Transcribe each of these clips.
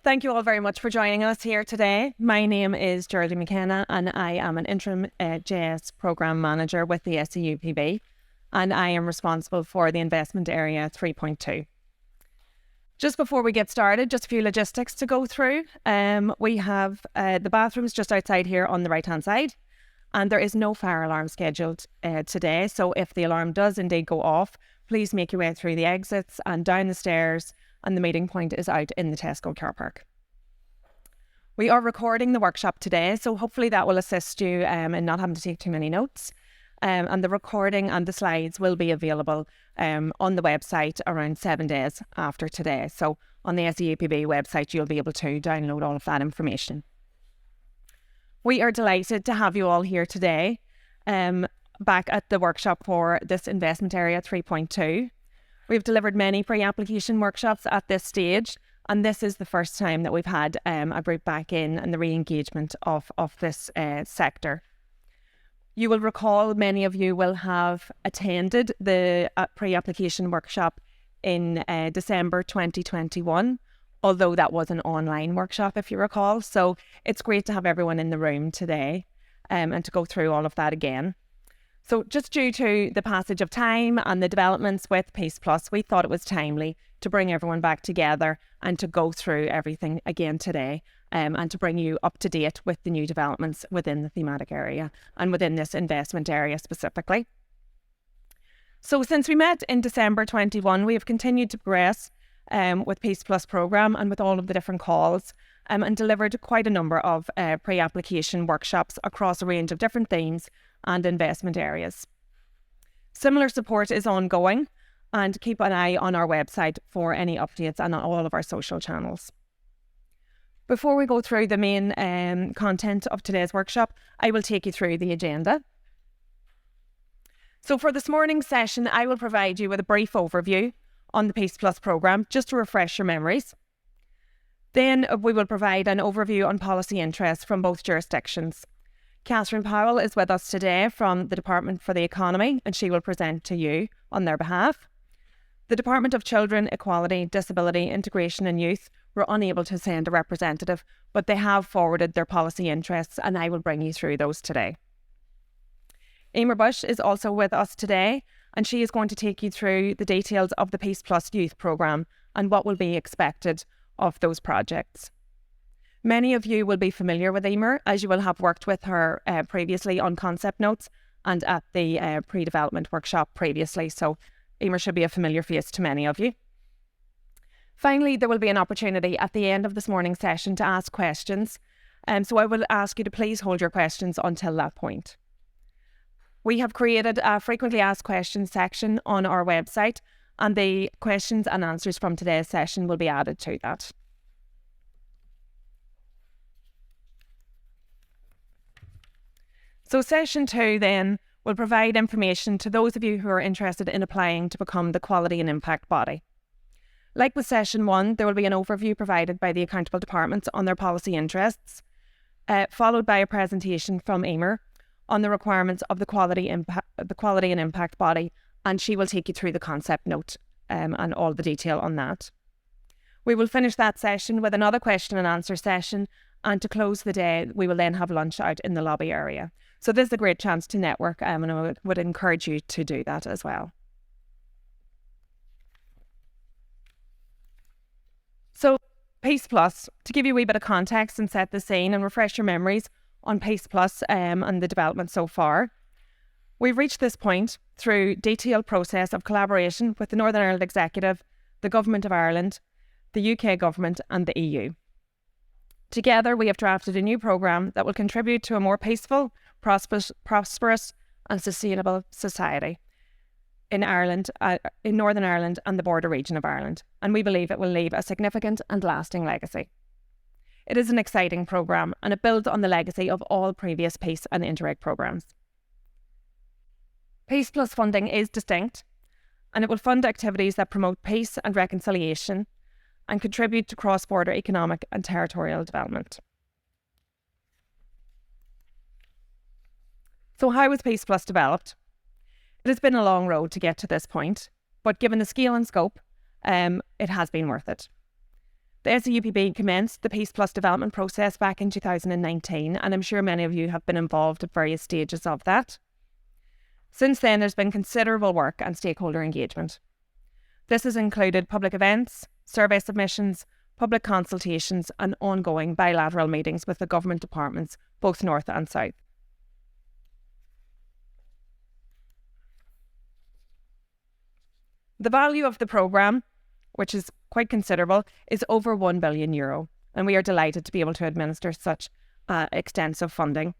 Thank you all very much for joining us here today. My name is Geraldine McKenna and I am an interim JS Programme Manager with the SEUPB, and I am responsible for the investment area 3.2. Just before we get started, just a few logistics to go through. We have the bathrooms just outside here on the right hand side, and there is no fire alarm scheduled today, so if the alarm does indeed go off, please make your way through the exits and down the stairs, and the meeting point is out in the Tesco car park. We are recording the workshop today, so hopefully that will assist you in not having to take too many notes. And the recording and the slides will be available on the website around 7 days after today. So on the SEUPB website, you'll be able to download all of that information. We are delighted to have you all here today, back at the workshop for this investment area 3.2. We've delivered many pre-application workshops at this stage, and this is the first time that we've had a group back in and the re-engagement of this sector. You will recall many of you will have attended the pre-application workshop in December 2021, although that was an online workshop, if you recall. So it's great to have everyone in the room today and to go through all of that again. So just due to the passage of time and the developments with PEACEPLUS, we thought it was timely to bring everyone back together and to go through everything again today, and to bring you up to date with the new developments within the thematic area and within this investment area specifically. So since we met in December 21, we have continued to progress with PEACEPLUS programme and with all of the different calls, and delivered quite a number of pre-application workshops across a range of different themes and investment areas. Similar support is ongoing, and keep an eye on our website for any updates and on all of our social channels. Before we go through the main content of today's workshop, I will take you through the agenda. So for this morning's session, I will provide you with a brief overview on the PEACEPLUS programme, just to refresh your memories. Then we will provide an overview on policy interests from both jurisdictions. Catherine Powell is with us today from the Department for the Economy, and she will present to you on their behalf. The Department of Children, Equality, Disability, Integration and Youth were unable to send a representative, but they have forwarded their policy interests, and I will bring you through those today. Emer Bush is also with us today, and she is going to take you through the details of the PEACEPLUS Youth Programme and what will be expected of those projects. Many of you will be familiar with Emer, as you will have worked with her previously on concept notes and at the pre-development workshop previously, so Emer should be a familiar face to many of you. Finally, there will be an opportunity at the end of this morning's session to ask questions, so I will ask you to please hold your questions until that point. We have created a frequently asked questions section on our website, and the questions and answers from today's session will be added to that. So session 2 then will provide information to those of you who are interested in applying to become the Quality and Impact Body. Like with session 1, there will be an overview provided by the accountable departments on their policy interests, followed by a presentation from Emer on the requirements of the Quality and Impact Body, and she will take you through the concept note and all the detail on that. We will finish that session with another question and answer session, and to close the day, we will then have lunch out in the lobby area. So this is a great chance to network, and I would encourage you to do that as well. So PEACEPLUS, to give you a wee bit of context and set the scene and refresh your memories on PEACEPLUS and the development so far. We've reached this point through detailed process of collaboration with the Northern Ireland Executive, the Government of Ireland, the UK Government and the EU. Together, we have drafted a new programme that will contribute to a more peaceful, prosperous and sustainable society in Ireland, in Northern Ireland and the border region of Ireland, and we believe it will leave a significant and lasting legacy. It is an exciting programme, and it builds on the legacy of all previous PEACE and Interreg programmes. PEACEPLUS funding is distinct, and it will fund activities that promote peace and reconciliation and contribute to cross-border economic and territorial development. So how was PEACEPLUS developed? It has been a long road to get to this point, but given the scale and scope, it has been worth it. The SEUPB commenced the PEACEPLUS development process back in 2019, and I'm sure many of you have been involved at various stages of that. Since then, there's been considerable work and stakeholder engagement. This has included public events, survey submissions, public consultations, and ongoing bilateral meetings with the government departments, both north and south. The value of the programme, which is quite considerable, is over €1 billion, and we are delighted to be able to administer such extensive funding.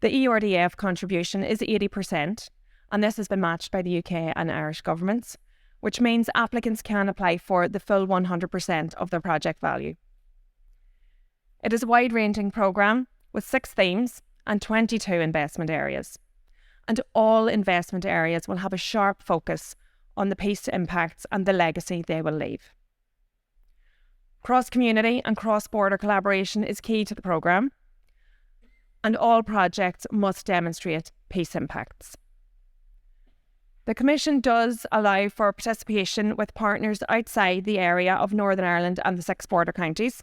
The ERDF contribution is 80%, and this has been matched by the UK and Irish governments, which means applicants can apply for the full 100% of their project value. It is a wide-ranging programme with 6 themes and 22 investment areas, and all investment areas will have a sharp focus on the peace impacts and the legacy they will leave. Cross-community and cross-border collaboration is key to the programme, and all projects must demonstrate peace impacts. The Commission does allow for participation with partners outside the area of Northern Ireland and the 6 border counties.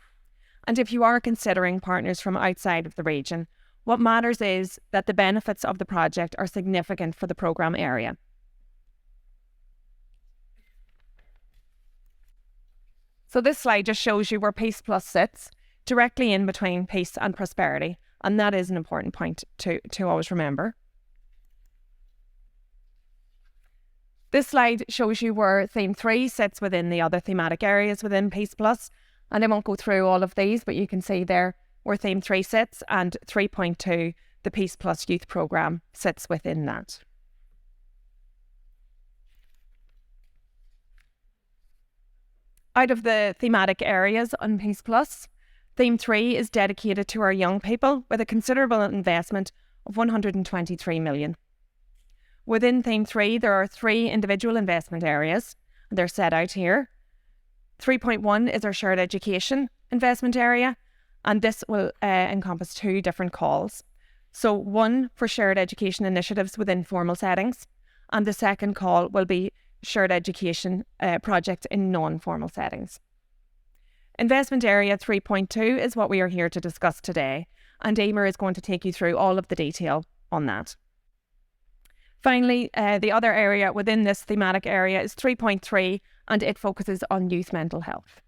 And if you are considering partners from outside of the region, what matters is that the benefits of the project are significant for the programme area. So this slide just shows you where PEACEPLUS sits, directly in between peace and prosperity, and that is an important point to always remember. This slide shows you where Theme 3 sits within the other thematic areas within PEACEPLUS, and I won't go through all of these, but you can see there where Theme 3 sits, and 3.2, the PEACEPLUS Youth Programme, sits within that. Out of the thematic areas on PEACEPLUS, Theme 3 is dedicated to our young people with a considerable investment of $123 million. Within Theme 3, there are 3 individual investment areas, and they're set out here. 3.1 is our shared education investment area, and this will encompass 2 different calls. So one for shared education initiatives within formal settings, and the second call will be shared education projects in non-formal settings. Investment area 3.2 is what we are here to discuss today, and Emer is going to take you through all of the detail on that. Finally, the other area within this thematic area is 3.3, and it focuses on youth mental health.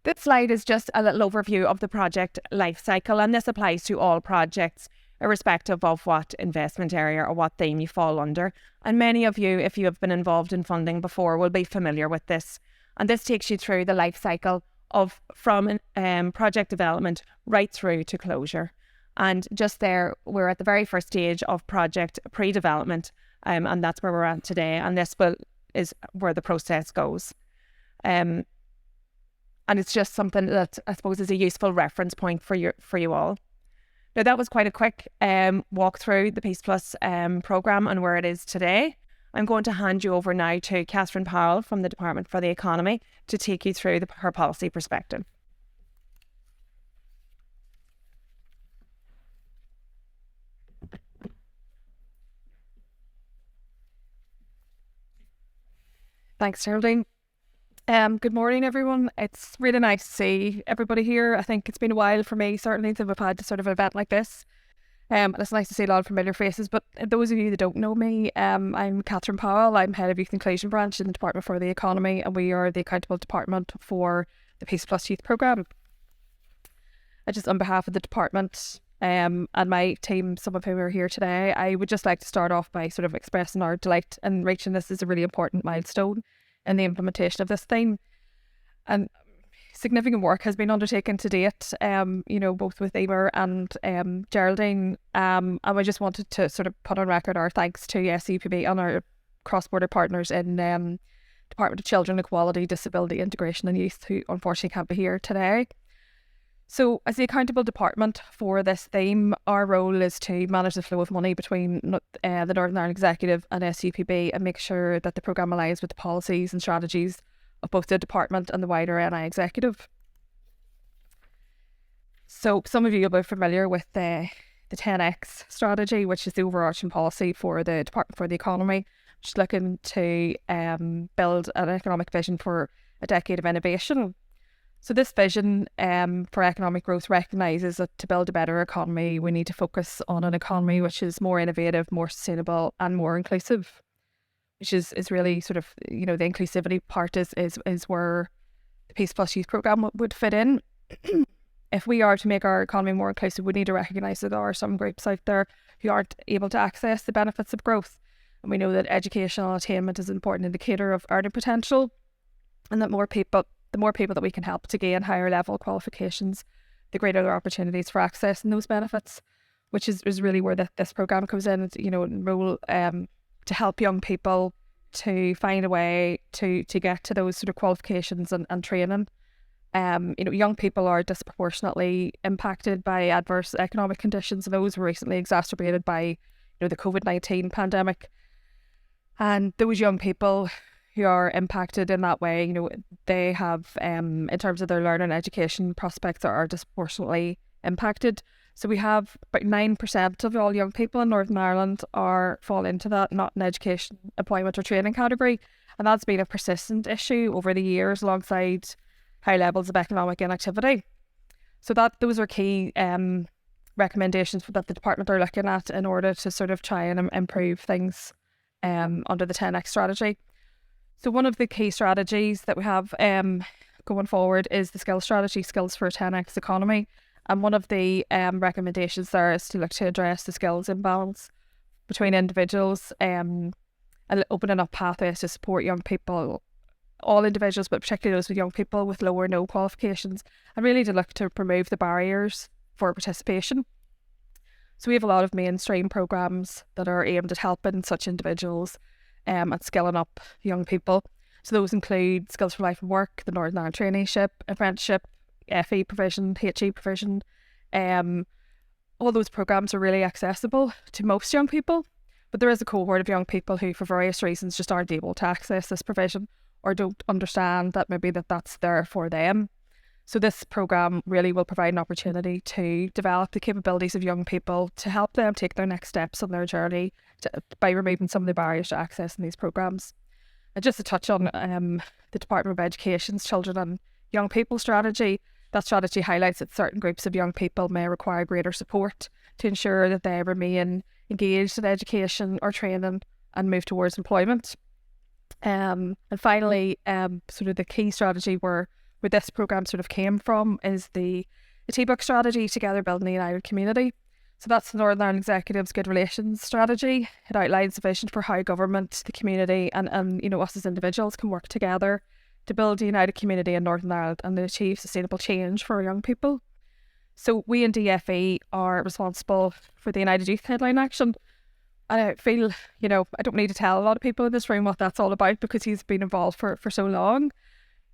This slide is just a little overview of the project life cycle, and this applies to all projects, irrespective of what investment area or what theme you fall under. And many of you, if you have been involved in funding before, will be familiar with this. And this takes you through the life cycle of from project development right through to closure. And just there, we're at the very first stage of project pre-development, and that's where we're at today. And this is where the process goes. And it's just something that I suppose is a useful reference point for you all. Now, that was quite a quick walk through the PEACEPLUS programme and where it is today. I'm going to hand you over now to Catherine Powell from the Department for the Economy to take you through her policy perspective. Thanks, Geraldine. Good morning, everyone. It's really nice to see everybody here. I think it's been a while for me, certainly, since we've had sort of an event like this. And it's nice to see a lot of familiar faces. But those of you that don't know me, I'm Catherine Powell. I'm Head of Youth Inclusion Branch in the Department for the Economy, and we are the accountable department for the PEACEPLUS Youth Programme. And just on behalf of the department and my team, some of whom are here today, I would just like to start off by sort of expressing our delight in reaching this as a really important milestone in the implementation of this theme. And significant work has been undertaken to date, both with Emer and Geraldine. And I just wanted to sort of put on record our thanks to SEUPB and our cross-border partners in Department of Children, Equality, Disability, Integration and Youth, who unfortunately can't be here today. So as the accountable department for this theme, our role is to manage the flow of money between the Northern Ireland Executive and SEUPB and make sure that the programme aligns with the policies and strategies of both the department and the wider NI Executive. So some of you will be familiar with the 10X strategy, which is the overarching policy for the Department for the Economy. which is looking to build an economic vision for a decade of innovation. So this vision for economic growth recognises that to build a better economy, we need to focus on an economy which is more innovative, more sustainable and more inclusive, which is really sort of, the inclusivity part is where the PEACEPLUS youth programme would fit in. If we are to make our economy more inclusive, we need to recognise that there are some groups out there who aren't able to access the benefits of growth. And we know that educational attainment is an important indicator of earning potential, and that the more people that we can help to gain higher level qualifications, the greater their opportunities for accessing those benefits, which is really where this programme comes in, role to help young people to find a way to get to those sort of qualifications and training. Young people are disproportionately impacted by adverse economic conditions, and those were recently exacerbated by the COVID-19 pandemic. And those young people who are impacted in that way, they have, in terms of their learning and education prospects, are disproportionately impacted. So we have about 9% of all young people in Northern Ireland fall into that not in education, employment or training category. And that's been a persistent issue over the years alongside high levels of economic inactivity. So those are key recommendations that the department are looking at in order to sort of try and improve things under the 10X strategy. So one of the key strategies that we have going forward is the skills strategy, Skills for a 10X Economy. And one of the recommendations there is to look to address the skills imbalance between individuals and opening up pathways to support young people, all individuals, but particularly those with young people with low or no qualifications, and really to look to remove the barriers for participation. So we have a lot of mainstream programmes that are aimed at helping such individuals and skilling up young people. So those include Skills for Life and Work, the Northern Ireland Traineeship, Apprenticeship, FE provision, HE provision. All those programmes are really accessible to most young people, but there is a cohort of young people who for various reasons just aren't able to access this provision or don't understand that maybe that's there for them. So this programme really will provide an opportunity to develop the capabilities of young people to help them take their next steps on their journey by removing some of the barriers to accessing these programmes. And just to touch on the Department of Education's Children and Young People strategy, that strategy highlights that certain groups of young people may require greater support to ensure that they remain engaged in education or training and move towards employment. And finally, sort of the key strategy where this programme sort of came from is the T-book strategy, Together Building a United Community. So that's the Northern Ireland Executive's Good Relations strategy. It outlines a vision for how government, the community and us as individuals can work together to build a united community in Northern Ireland and to achieve sustainable change for our young people. So we in DFE are responsible for the United Youth Headline Action. And I feel, I don't need to tell a lot of people in this room what that's all about because he's been involved for so long.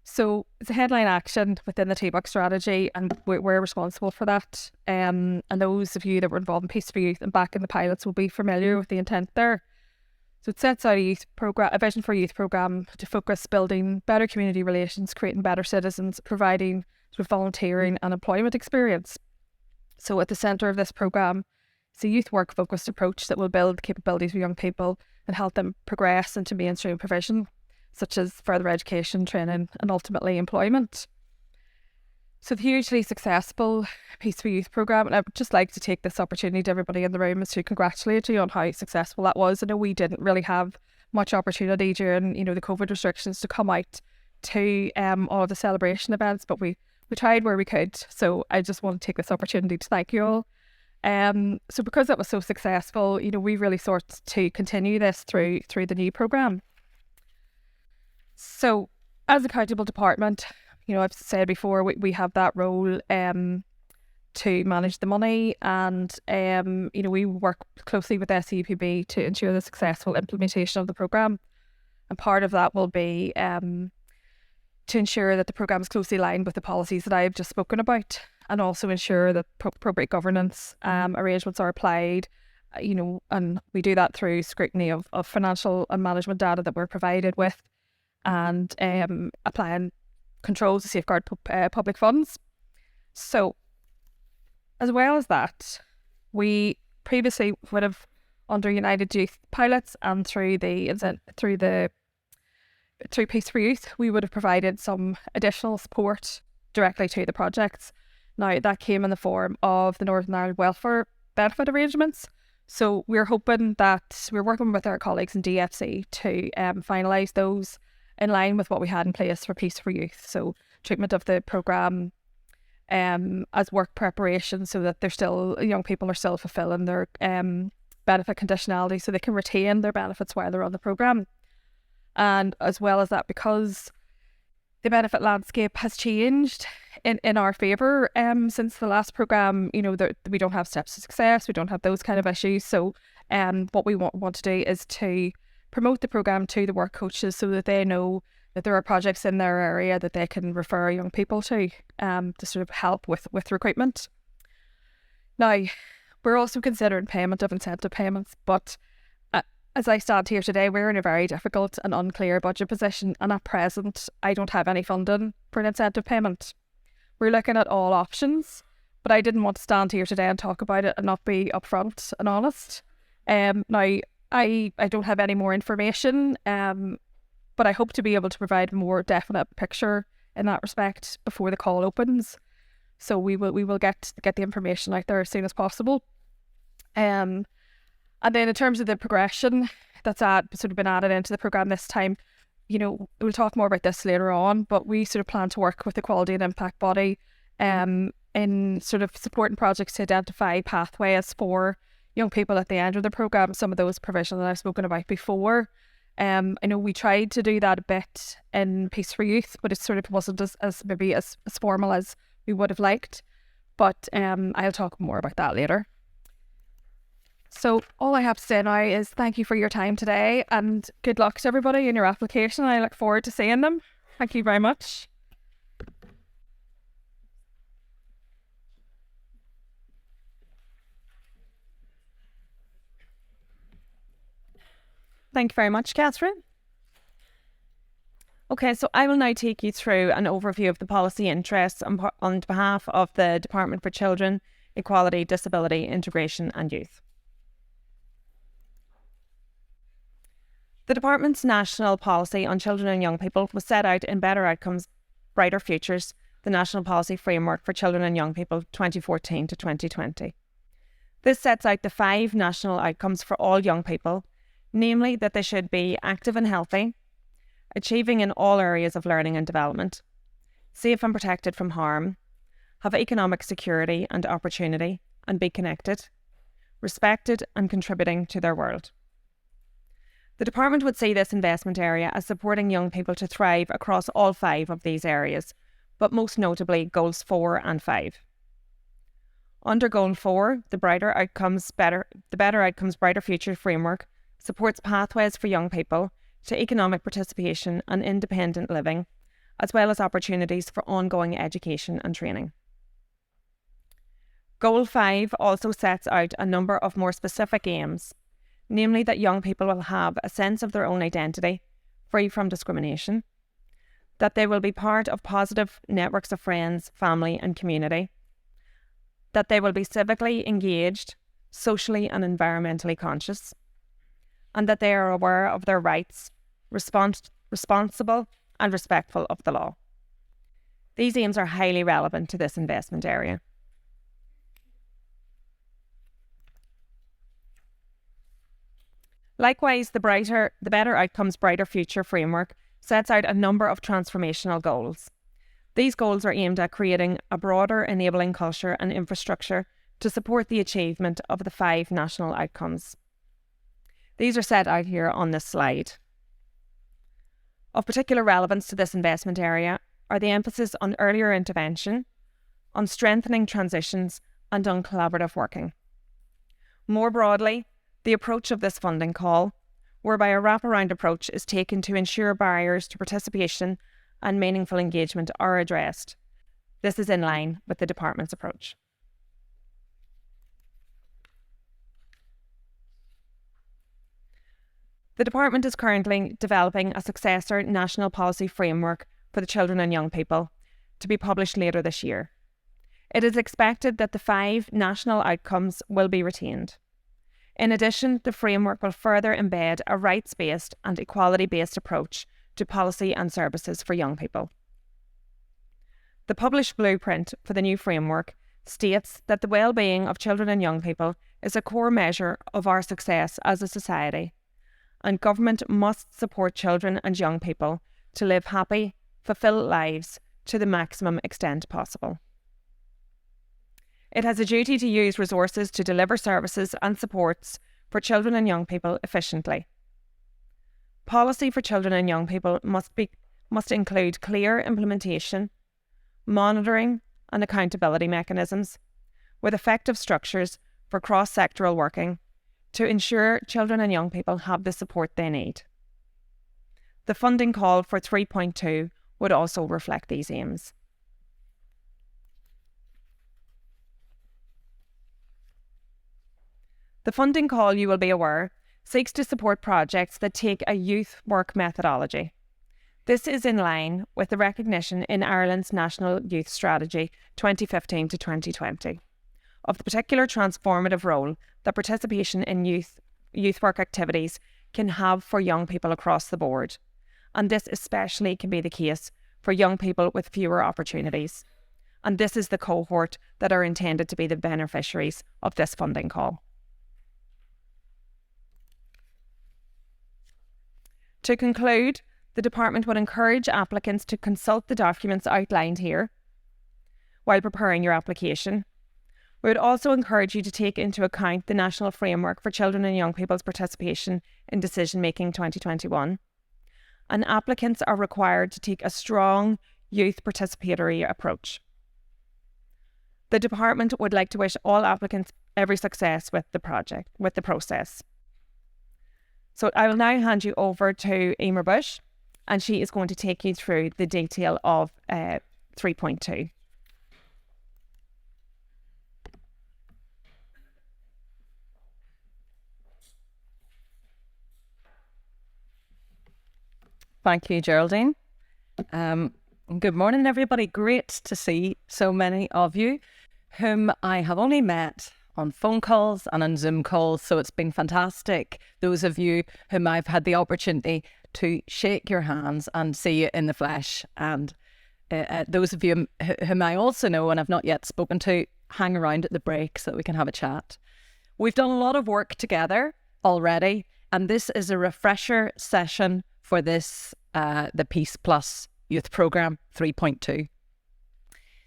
So it's a headline action within the T-book strategy, and we're responsible for that. And those of you that were involved in Peace for Youth and back in the pilots will be familiar with the intent there. So it sets out a vision for a youth programme to focus building better community relations, creating better citizens, providing sort of volunteering and employment experience. So at the centre of this programme, it's a youth work focused approach that will build the capabilities of young people and help them progress into mainstream provision, such as further education, training and ultimately employment. So the hugely successful Peace for Youth programme, and I would just like to take this opportunity to everybody in the room is to congratulate you on how successful that was. I know we didn't really have much opportunity during the COVID restrictions to come out to all of the celebration events, but we tried where we could. So I just want to take this opportunity to thank you all. So because it was so successful, we really sought to continue this through the new programme. So as accountable department, I've said before, we have that role to manage the money and, we work closely with SEUPB to ensure the successful implementation of the programme. And part of that will be to ensure that the programme is closely aligned with the policies that I've just spoken about, and also ensure that appropriate governance arrangements are applied, and we do that through scrutiny of financial and management data that we're provided with, and applying controls to safeguard public funds. So as well as that, we previously would have under United Youth pilots and through Peace for Youth, we would have provided some additional support directly to the projects. Now, that came in the form of the Northern Ireland Welfare Benefit Arrangements. So we're hoping that we're working with our colleagues in DFC to finalise those in line with what we had in place for Peace for Youth. So treatment of the programme as work preparation, so that young people are still fulfilling their benefit conditionality, so they can retain their benefits while they're on the programme. And as well as that, because the benefit landscape has changed in our favour since the last programme, we don't have steps to success, we don't have those kind of issues. So what we want to do is to promote the programme to the work coaches so that they know that there are projects in their area that they can refer young people to sort of help with recruitment. Now, we're also considering payment of incentive payments, but as I stand here today, we're in a very difficult and unclear budget position, and at present, I don't have any funding for an incentive payment. We're looking at all options, but I didn't want to stand here today and talk about it and not be upfront and honest. Now, I don't have any more information, but I hope to be able to provide a more definite picture in that respect before the call opens. So we will get the information out there as soon as possible. And then in terms of the progression that's sort of been added into the programme this time, we'll talk more about this later on, but we sort of plan to work with the Quality and Impact Body in sort of supporting projects to identify pathways for young people at the end of the programme, some of those provisions that I've spoken about before. I know we tried to do that a bit in Peace for Youth, but it sort of wasn't as formal as we would have liked. But I'll talk more about that later. So all I have to say now is thank you for your time today, and good luck to everybody in your application. I look forward to seeing them. Thank you very much. Thank you very much, Catherine. Okay, so I will now take you through an overview of the policy interests on behalf of the Department for Children, Equality, Disability, Integration and Youth. The Department's national policy on children and young people was set out in Better Outcomes, Brighter Futures, the National Policy Framework for Children and Young People 2014 to 2020. This sets out the 5 national outcomes for all young people, namely that they should be active and healthy, achieving in all areas of learning and development, safe and protected from harm, have economic security and opportunity, and be connected, respected and contributing to their world. The Department would see this investment area as supporting young people to thrive across all 5 of these areas, but most notably Goals 4 and 5. Under Goal 4, the Better Outcomes, Brighter Future framework supports pathways for young people to economic participation and independent living, as well as opportunities for ongoing education and training. Goal 5 also sets out a number of more specific aims, namely that young people will have a sense of their own identity, free from discrimination, that they will be part of positive networks of friends, family and community, that they will be civically engaged, socially and environmentally conscious, and that they are aware of their rights, responsible and respectful of the law. These aims are highly relevant to this investment area. Likewise, the Better Outcomes, Brighter Future framework sets out a number of transformational goals. These goals are aimed at creating a broader enabling culture and infrastructure to support the achievement of the 5 national outcomes. These are set out here on this slide. Of particular relevance to this investment area are the emphasis on earlier intervention, on strengthening transitions, and on collaborative working. More broadly, the approach of this funding call, whereby a wraparound approach is taken to ensure barriers to participation and meaningful engagement are addressed. This is in line with the Department's approach. The Department is currently developing a successor national policy framework for the children and young people to be published later this year. It is expected that the 5 national outcomes will be retained. In addition, the framework will further embed a rights-based and equality-based approach to policy and services for young people. The published blueprint for the new framework states that the well-being of children and young people is a core measure of our success as a society, and government must support children and young people to live happy, fulfilled lives to the maximum extent possible. It has a duty to use resources to deliver services and supports for children and young people efficiently. Policy for children and young people must include clear implementation, monitoring and accountability mechanisms, with effective structures for cross-sectoral working to ensure children and young people have the support they need. The funding call for 3.2 would also reflect these aims. The funding call, you will be aware, seeks to support projects that take a youth work methodology. This is in line with the recognition in Ireland's National Youth Strategy 2015 to 2020 of the particular transformative role that participation in youth work activities can have for young people across the board. And this especially can be the case for young people with fewer opportunities. And this is the cohort that are intended to be the beneficiaries of this funding call. To conclude, the Department would encourage applicants to consult the documents outlined here while preparing your application. We would also encourage you to take into account the National Framework for Children and Young People's Participation in Decision Making 2021. And applicants are required to take a strong youth participatory approach. The Department would like to wish all applicants every success with the process. So I will now hand you over to Emer Bush, and she is going to take you through the detail of 3.2. Thank you, Geraldine. Good morning, everybody. Great to see so many of you whom I have only met on phone calls and on Zoom calls, so it's been fantastic. Those of you whom I've had the opportunity to shake your hands and see you in the flesh, and those of you whom I also know and have not yet spoken to, hang around at the break so that we can have a chat. We've done a lot of work together already, and this is a refresher session for this, the PEACEPLUS Youth Programme 3.2.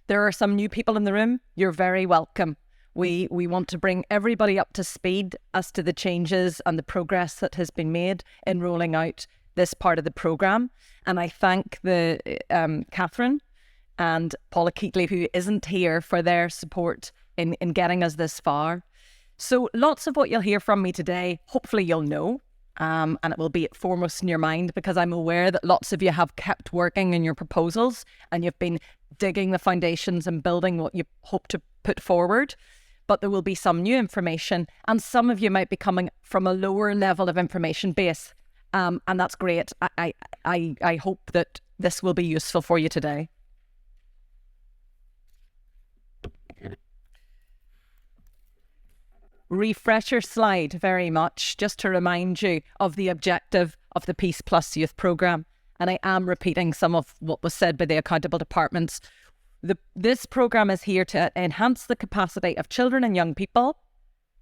There are some new people in the room. You're very welcome. We want to bring everybody up to speed as to the changes and the progress that has been made in rolling out this part of the programme. And I thank the Catherine and Paula Keatley, who isn't here, for their support in getting us this far. So lots of what you'll hear from me today, hopefully you'll know, and it will be foremost in your mind, because I'm aware that lots of you have kept working in your proposals and you've been digging the foundations and building what you hope to put forward. But there will be some new information, and some of you might be coming from a lower level of information base, and that's great. I hope that this will be useful for you today. Refresher slide very much, just to remind you of the objective of the PEACEPLUS Youth Programme. And I am repeating some of what was said by the accountable departments. This programme is here to enhance the capacity of children and young people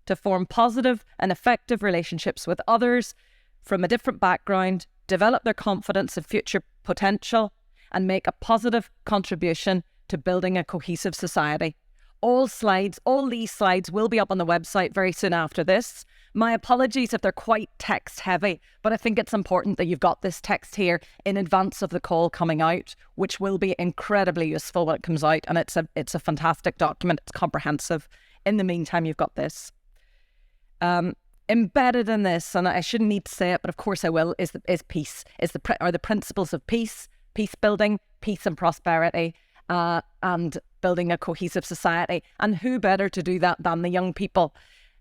to form positive and effective relationships with others from a different background, develop their confidence and future potential, and make a positive contribution to building a cohesive society. All these slides will be up on the website very soon after this. My apologies if they're quite text heavy, but I think it's important that you've got this text here in advance of the call coming out, which will be incredibly useful when it comes out. And it's a fantastic document. It's comprehensive. In the meantime, you've got this. Embedded in this, and I shouldn't need to say it, but of course I will, is peace. Are the principles of peace, peace building, peace and prosperity, and building a cohesive society. And who better to do that than the young people?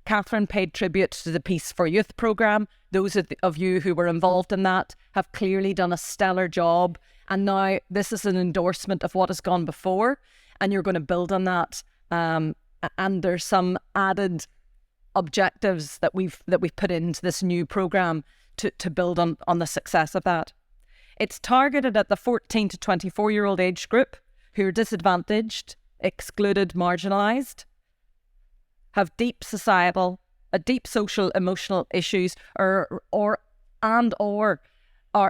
Catherine paid tribute to the Peace for Youth programme. Those of you who were involved in that have clearly done a stellar job. And now this is an endorsement of what has gone before, and you're going to build on that. And there's some added objectives that we've put into this new programme to build on the success of that. It's targeted at the 14 to 24-year-old age group who are disadvantaged, excluded, marginalised, have deep social, emotional issues, or are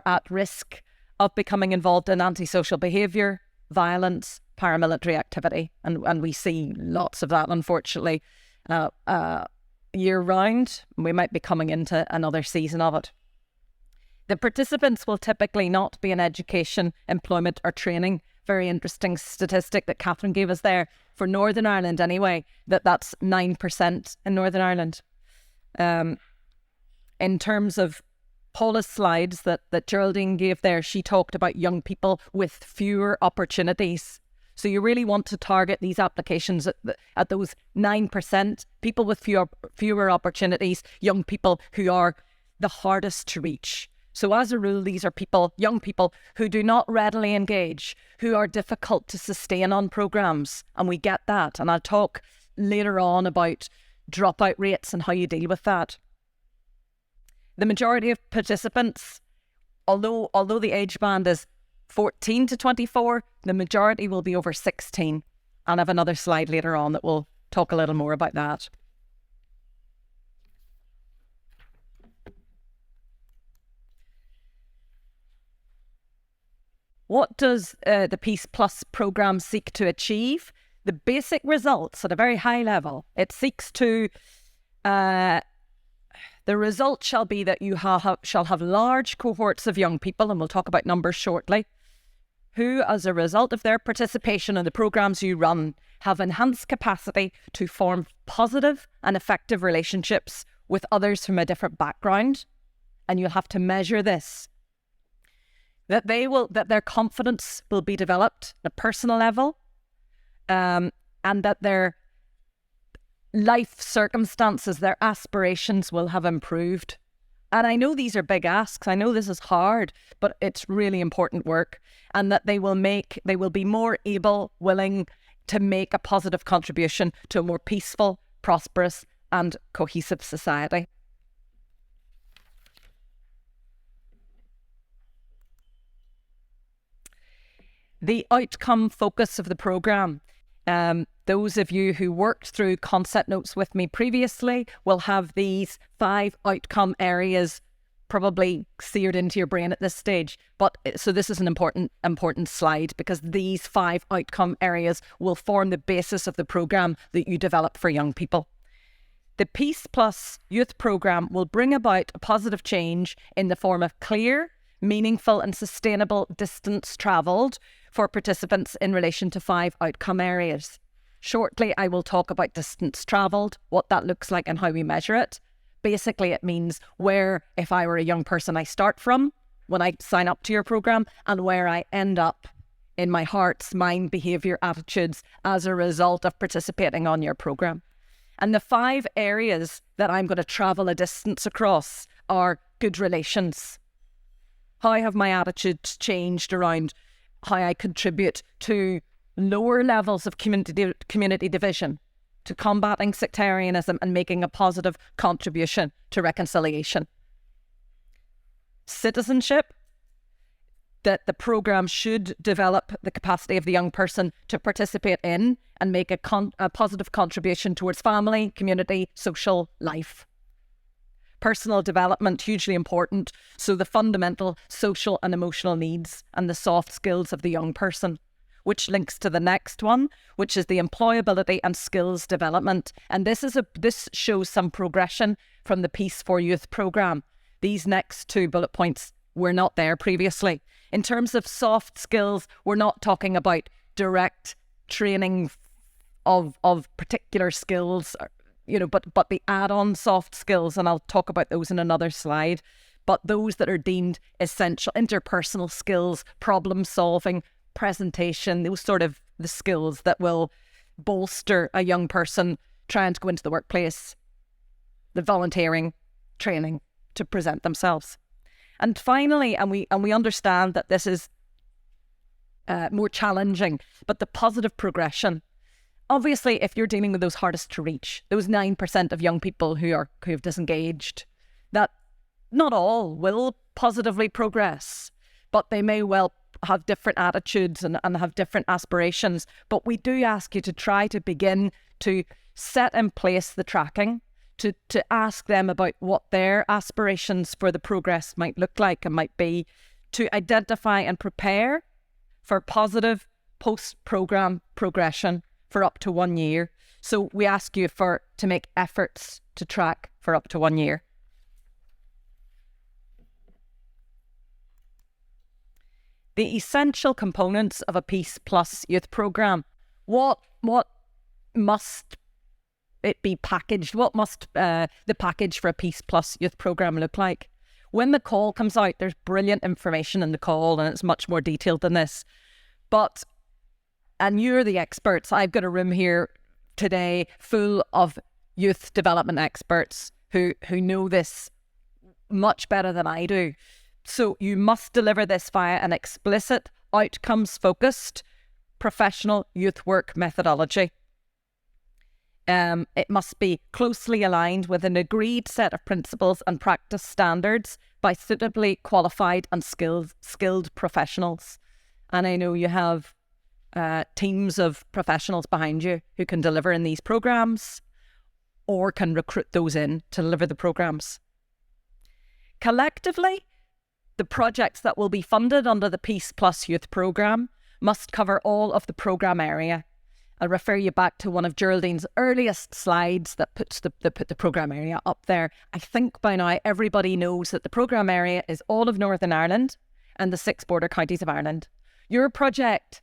at risk of becoming involved in antisocial behaviour, violence, paramilitary activity. And we see lots of that, unfortunately, year round. We might be coming into another season of it. The participants will typically not be in education, employment or training. Very interesting statistic that Catherine gave us there. For Northern Ireland anyway, that's 9% in Northern Ireland. In terms of Paula's slides that Geraldine gave there, she talked about young people with fewer opportunities. So you really want to target these applications at those 9%, people with fewer opportunities, young people who are the hardest to reach. So as a rule, these are young people who do not readily engage, who are difficult to sustain on programmes. And we get that. And I'll talk later on about dropout rates and how you deal with that. The majority of participants, although the age band is 14 to 24, the majority will be over 16. And I have another slide later on that will talk a little more about that. What does the PEACEPLUS programme seek to achieve? The basic results at a very high level. It seeks to, the result shall be that you shall have large cohorts of young people, and we'll talk about numbers shortly, who, as a result of their participation in the programmes you run, have enhanced capacity to form positive and effective relationships with others from a different background. And you'll have to measure this. That their confidence will be developed at a personal level, and that their life circumstances, their aspirations will have improved. And I know these are big asks. I know this is hard, but it's really important work. And that they will be more willing to make a positive contribution to a more peaceful, prosperous, and cohesive society. The outcome focus of the programme. Those of you who worked through concept notes with me previously will have these 5 outcome areas probably seared into your brain at this stage. But so this is an important slide, because these 5 outcome areas will form the basis of the programme that you develop for young people. The PEACEPLUS youth programme will bring about a positive change in the form of clear, meaningful and sustainable distance travelled for participants in relation to 5 outcome areas. Shortly, I will talk about distance travelled, what that looks like and how we measure it. Basically, it means where, if I were a young person, I start from when I sign up to your programme, and where I end up in my hearts, mind, behaviour, attitudes as a result of participating on your programme. And the 5 areas that I'm going to travel a distance across are good relations. How have my attitudes changed around how I contribute to lower levels of community division, to combating sectarianism and making a positive contribution to reconciliation? Citizenship, that the programme should develop the capacity of the young person to participate in and make a positive contribution towards family, community, social life. Personal development, hugely important. So the fundamental social and emotional needs and the soft skills of the young person, which links to the next one, which is the employability and skills development. And this shows some progression from the Peace for Youth programme. These next 2 bullet points were not there previously. In terms of soft skills, we're not talking about direct training of particular skills, but the add-on soft skills, and I'll talk about those in another slide, but those that are deemed essential, interpersonal skills, problem solving, presentation, those sort of the skills that will bolster a young person trying to go into the workplace, the volunteering, training to present themselves. And finally, and we understand that this is more challenging, but the positive progression. obviously, if you're dealing with those hardest to reach, those 9% of young people who have disengaged, that not all will positively progress, but they may well have different attitudes and have different aspirations. But we do ask you to try to begin to set in place the tracking, to ask them about what their aspirations for the progress might look like and might be, to identify and prepare for positive post-programme progression for up to 1 year. So we ask you to make efforts to track for up to 1 year. The essential components of a PEACEPLUS youth programme. What must it be packaged? What must the package for a PEACEPLUS youth programme look like? When the call comes out, there's brilliant information in the call, and it's much more detailed than this. And you're the experts. I've got a room here today full of youth development experts who know this much better than I do. So you must deliver this via an explicit, outcomes-focused, professional youth work methodology. It must be closely aligned with an agreed set of principles and practice standards by suitably qualified and skilled professionals. And I know you have teams of professionals behind you who can deliver in these programmes or can recruit those in to deliver the programmes. Collectively, the projects that will be funded under the PEACEPLUS Youth Programme must cover all of the programme area. I'll refer you back to one of Geraldine's earliest slides that put the programme area up there. I think by now everybody knows that the programme area is all of Northern Ireland and the 6 border counties of Ireland. Your project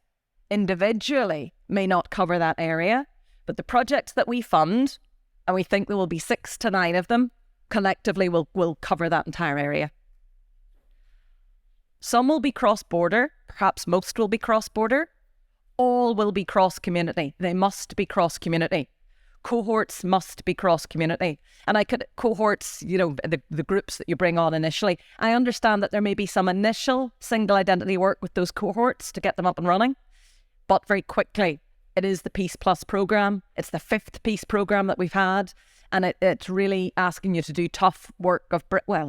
individually may not cover that area, but the projects that we fund, and we think there will be 6 to 9 of them, collectively will cover that entire area. Some will be cross-border, perhaps most will be cross-border, all will be cross-community. They must be cross-community. Cohorts must be cross-community. And cohorts, the groups that you bring on initially, I understand that there may be some initial single identity work with those cohorts to get them up and running, but very quickly, it is the PEACEPLUS programme. It's the 5th PEACE programme that we've had. And it's really asking you to do tough work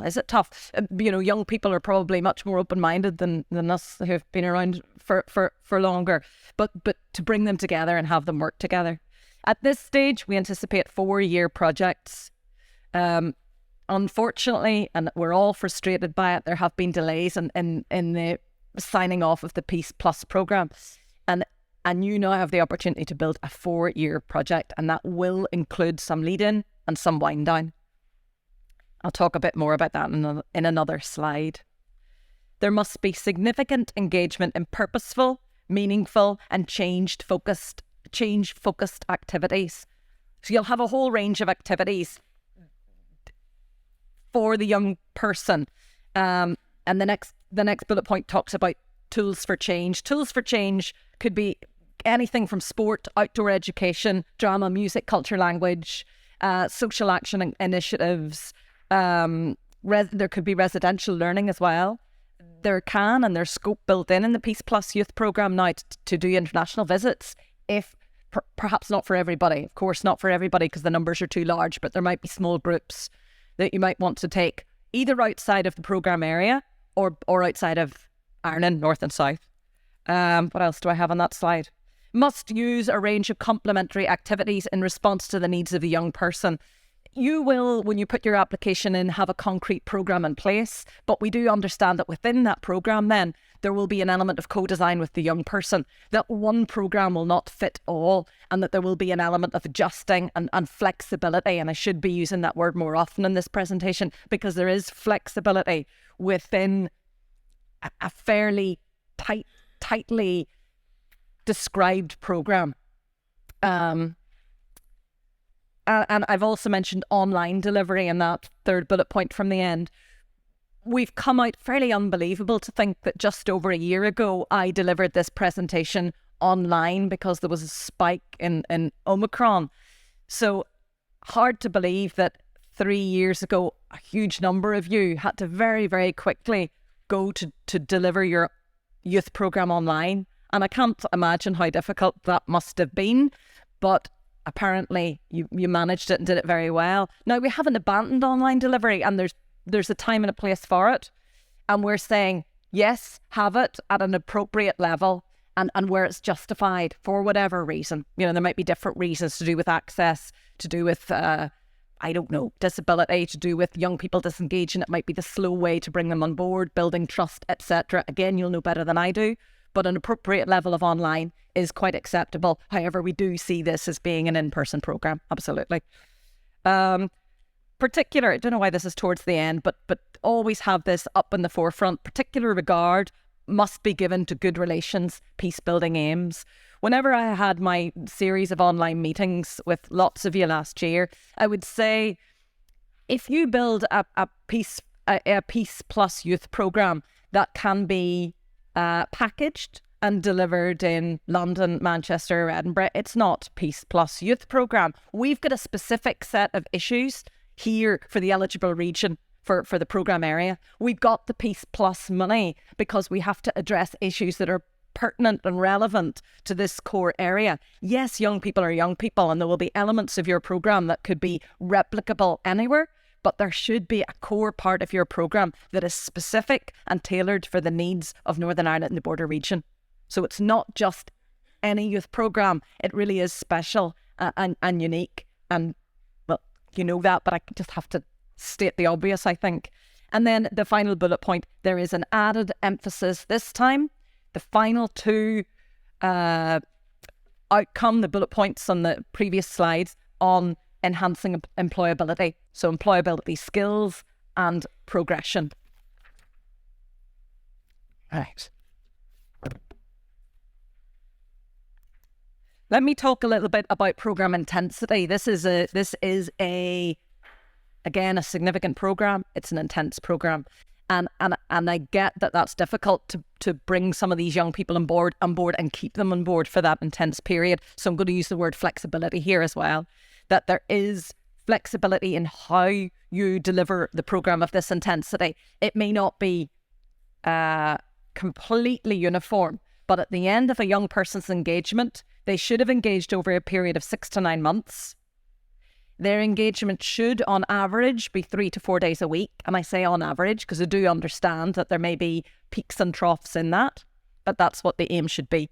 is it tough? Young people are probably much more open-minded than us who have been around for longer. But to bring them together and have them work together. At this stage, we anticipate 4-year projects. Unfortunately, and we're all frustrated by it, there have been delays in the signing off of the PEACEPLUS programme. And you now have the opportunity to build a 4-year project, and that will include some lead-in and some wind-down. I'll talk a bit more about that in another slide. There must be significant engagement in purposeful, meaningful, and change-focused activities. So you'll have a whole range of activities for the young person. And the next bullet point talks about tools for change. Tools for change could be anything from sport, outdoor education, drama, music, culture, language, social action initiatives. There could be residential learning as well. There's scope built in the PEACEPLUS Youth Programme now to do international visits, if perhaps not for everybody. Of course, not for everybody because the numbers are too large, but there might be small groups that you might want to take either outside of the programme area or outside of Ireland, north and south. What else do I have on that slide? Must use a range of complementary activities in response to the needs of the young person. You will, when you put your application in, have a concrete programme in place, but we do understand that within that programme then, there will be an element of co-design with the young person, that one programme will not fit all, and that there will be an element of adjusting and flexibility, and I should be using that word more often in this presentation, because there is flexibility within a fairly tightly described programme. And I've also mentioned online delivery in that 3rd bullet point from the end. We've come out fairly unbelievable to think that just over a year ago, I delivered this presentation online because there was a spike in Omicron. So hard to believe that 3 years ago, a huge number of you had to very, very quickly go to deliver your youth programme online. And I can't imagine how difficult that must have been. but apparently you managed it and did it very well. Now, we haven't abandoned online delivery, and there's a time and a place for it. And we're saying, yes, have it at an appropriate level and where it's justified for whatever reason. You know, there might be different reasons to do with access, to do with, disability, to do with young people disengaging. It might be the slow way to bring them on board, building trust, etc. Again, you'll know better than I do. But an appropriate level of online is quite acceptable. However, we do see this as being an in-person programme. Absolutely. I don't know why this is towards the end, but always have this up in the forefront. Particular regard must be given to good relations, peace-building aims. Whenever I had my series of online meetings with lots of you last year, I would say, if you build a PEACEPLUS youth programme that can be packaged and delivered in London, Manchester, Edinburgh, it's not PEACEPLUS youth programme. We've got a specific set of issues here for the eligible region for the programme area. We've got the PEACEPLUS money because we have to address issues that are pertinent and relevant to this core area. Yes, young people are young people, and there will be elements of your programme that could be replicable anywhere, but there should be a core part of your programme that is specific and tailored for the needs of Northern Ireland and the border region. So it's not just any youth programme. It really is special and unique. And, well, you know that, but I just have to state the obvious, I think. And then the final bullet point, there is an added emphasis this time. The final two the bullet points on the previous slides, on enhancing employability. So employability skills and progression. Right. Let me talk a little bit about programme intensity. This is again, a significant programme. It's an intense programme. And I get that that's difficult to bring some of these young people on board and keep them on board for that intense period. So I'm going to use the word flexibility here as well, that there is flexibility in how you deliver the programme of this intensity. It may not be completely uniform, but at the end of a young person's engagement, they should have engaged over a period of 6 to 9 months. Their engagement should, on average, be 3 to 4 days a week. And I say on average because I do understand that there may be peaks and troughs in that, but that's what the aim should be.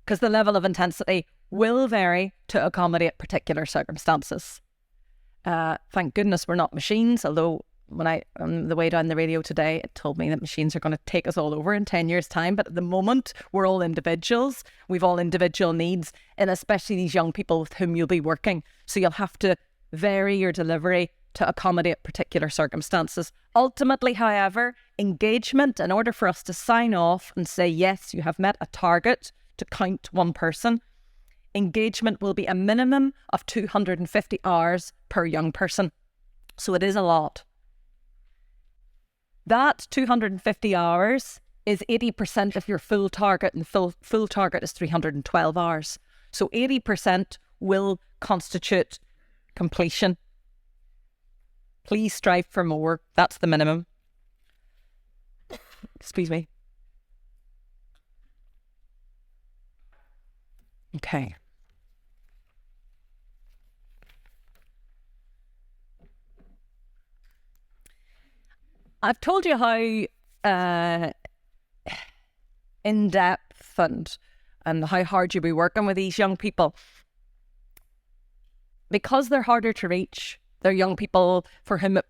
Because the level of intensity will vary to accommodate particular circumstances. Thank goodness we're not machines, although when on the way down the radio today, it told me that machines are going to take us all over in 10 years' time. But at the moment, we're all individuals. We've all individual needs, and especially these young people with whom you'll be working. So you'll have to vary your delivery to accommodate particular circumstances. Ultimately, however, engagement, in order for us to sign off and say, yes, you have met a target to count one person, engagement will be a minimum of 250 hours per young person. So it is a lot. That 250 hours is 80% of your full target, and full target is 312 hours. So 80% will constitute completion. Please strive for more. That's the minimum. Excuse me. Okay. I've told you how in-depth and how hard you'll be working with these young people. Because they're harder to reach, they're young people for whom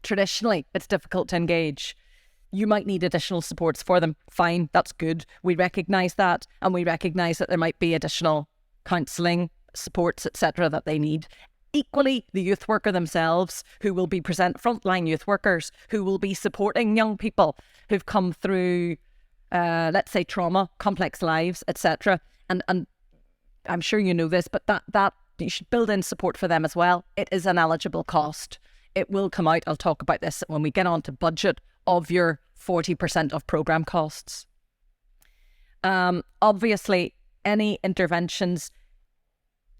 traditionally it's difficult to engage. You might need additional supports for them. Fine, that's good. We recognise that, and we recognise that there might be additional counselling, supports, etc. that they need. Equally, the youth worker themselves, who will be frontline youth workers, who will be supporting young people who've come through, let's say, trauma, complex lives, etc. And I'm sure you know this, but that you should build in support for them as well. It is an eligible cost. It will come out. I'll talk about this when we get on to budget of your 40% of programme costs. Obviously, any interventions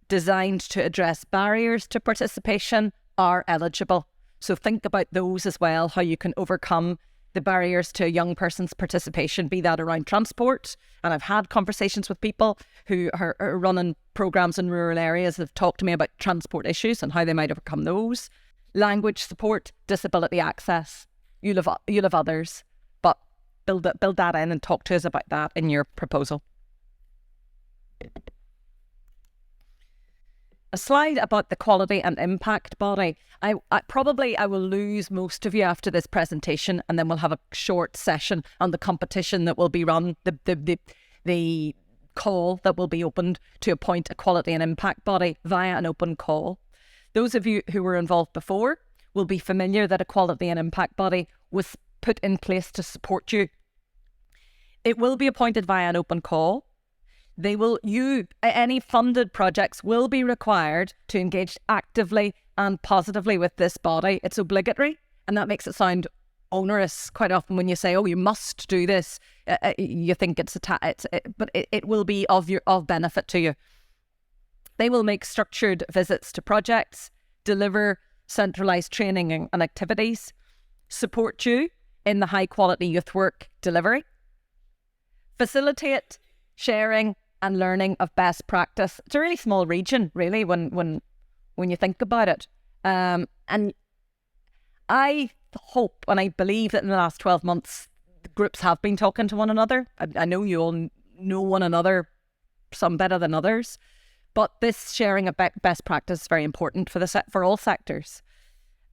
designed to address barriers to participation are eligible. So think about those as well, how you can overcome the barriers to a young person's participation, be that around transport. And I've had conversations with people who are running programs in rural areas that have talked to me about transport issues and how they might overcome those. Language support, disability access. You'll have others, but build that in and talk to us about that in your proposal. A slide about the quality and impact body. I will lose most of you after this presentation, and then we'll have a short session on the competition that will be run, the call that will be opened to appoint a quality and impact body via an open call. Those of you who were involved before will be familiar that a quality and impact body was put in place to support you. It will be appointed via an open call. Any funded projects will be required to engage actively and positively with this body. It's obligatory, and that makes it sound onerous. Quite often when you say, oh, you must do this, you think but it will be of benefit to you. They will make structured visits to projects, deliver centralised training and activities, support you in the high quality youth work delivery, facilitate sharing and learning of best practice. It's a really small region, really, when you think about it. And I hope and I believe that in the last 12 months, the groups have been talking to one another. I know you all know one another, some better than others, but this sharing of best practice is very important for all sectors.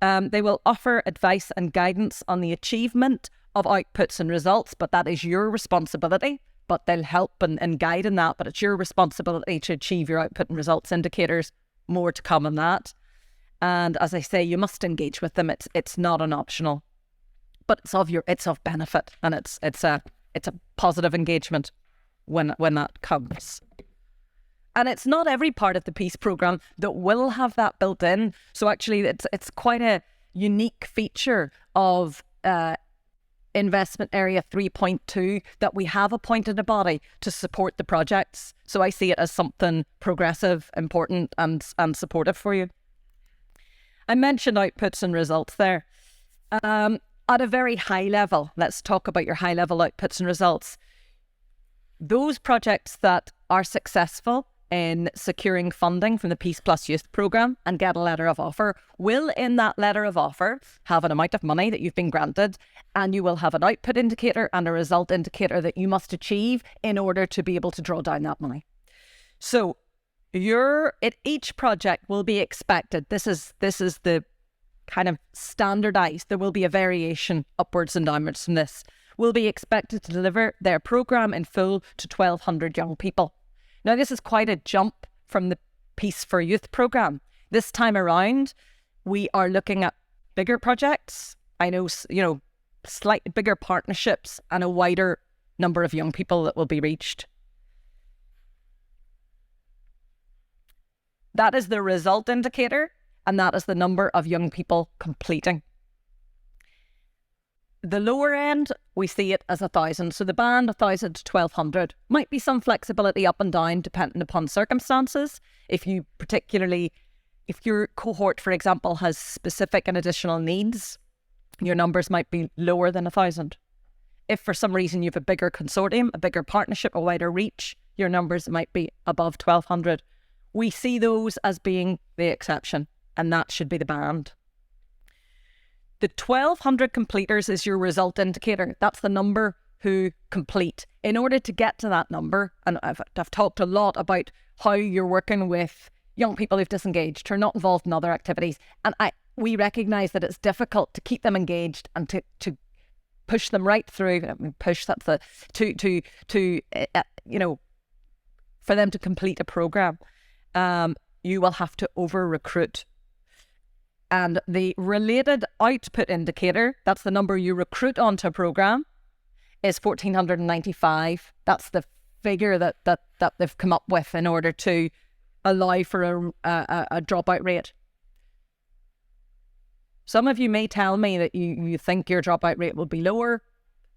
They will offer advice and guidance on the achievement of outputs and results, but that is your responsibility. But they'll help and guide in that, but it's your responsibility to achieve your output and results indicators. More to come on that. And as I say, you must engage with them. It's not an optional, but it's of benefit, and it's a positive engagement when that comes. And it's not every part of the PEACE programme that will have that built in. So actually, it's quite a unique feature of investment area 3.2 that we have appointed a body to support the projects. So I see it as something progressive, important and supportive for you. I mentioned outputs and results there. At a very high level, let's talk about your high level outputs and results. Those projects that are successful in securing funding from the PEACEPLUS Youth Programme and get a letter of offer will, in that letter of offer, have an amount of money that you've been granted, and you will have an output indicator and a result indicator that you must achieve in order to be able to draw down that money. So each project will be expected. This is the kind of standardised. There will be a variation upwards and downwards from this. Will be expected to deliver their programme in full to 1,200 young people. Now, this is quite a jump from the Peace for Youth programme. This time around, we are looking at bigger projects. I know, slightly bigger partnerships and a wider number of young people that will be reached. That is the result indicator, and that is the number of young people completing. The lower end, we see it as 1,000. So the band 1,000 to 1,200. Might be some flexibility up and down depending upon circumstances. If your cohort, for example, has specific and additional needs, your numbers might be lower than 1,000. If for some reason you have a bigger consortium, a bigger partnership, a wider reach, your numbers might be above 1,200. We see those as being the exception, and that should be the band. The 1,200 completers is your result indicator. That's the number who complete. In order to get to that number, and I've talked a lot about how you're working with young people who've disengaged, who are not involved in other activities, and we recognise that it's difficult to keep them engaged and to push them right through. I mean, push, that's the for them to complete a programme. You will have to over-recruit. And the related output indicator, that's the number you recruit onto a programme, is 1,495. That's the figure that they've come up with in order to allow for a dropout rate. Some of you may tell me that you think your dropout rate will be lower.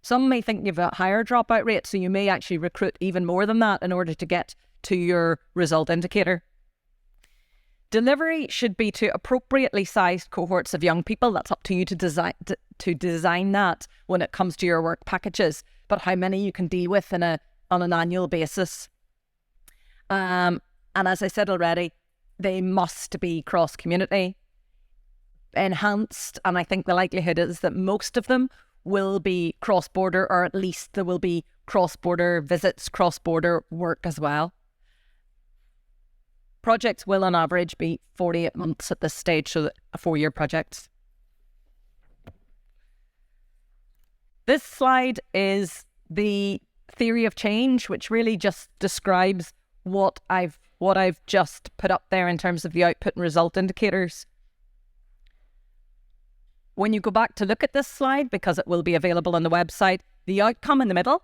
Some may think you've a higher dropout rate, so you may actually recruit even more than that in order to get to your result indicator. Delivery should be to appropriately sized cohorts of young people. That's up to you to design that when it comes to your work packages, but how many you can deal with on an annual basis. And as I said already, they must be cross-community enhanced, and I think the likelihood is that most of them will be cross-border, or at least there will be cross-border visits, cross-border work as well. Projects will on average be 48 months at this stage, so a 4-year project. This slide is the theory of change, which really just describes what I've just put up there in terms of the output and result indicators. When you go back to look at this slide, because it will be available on the website, the outcome in the middle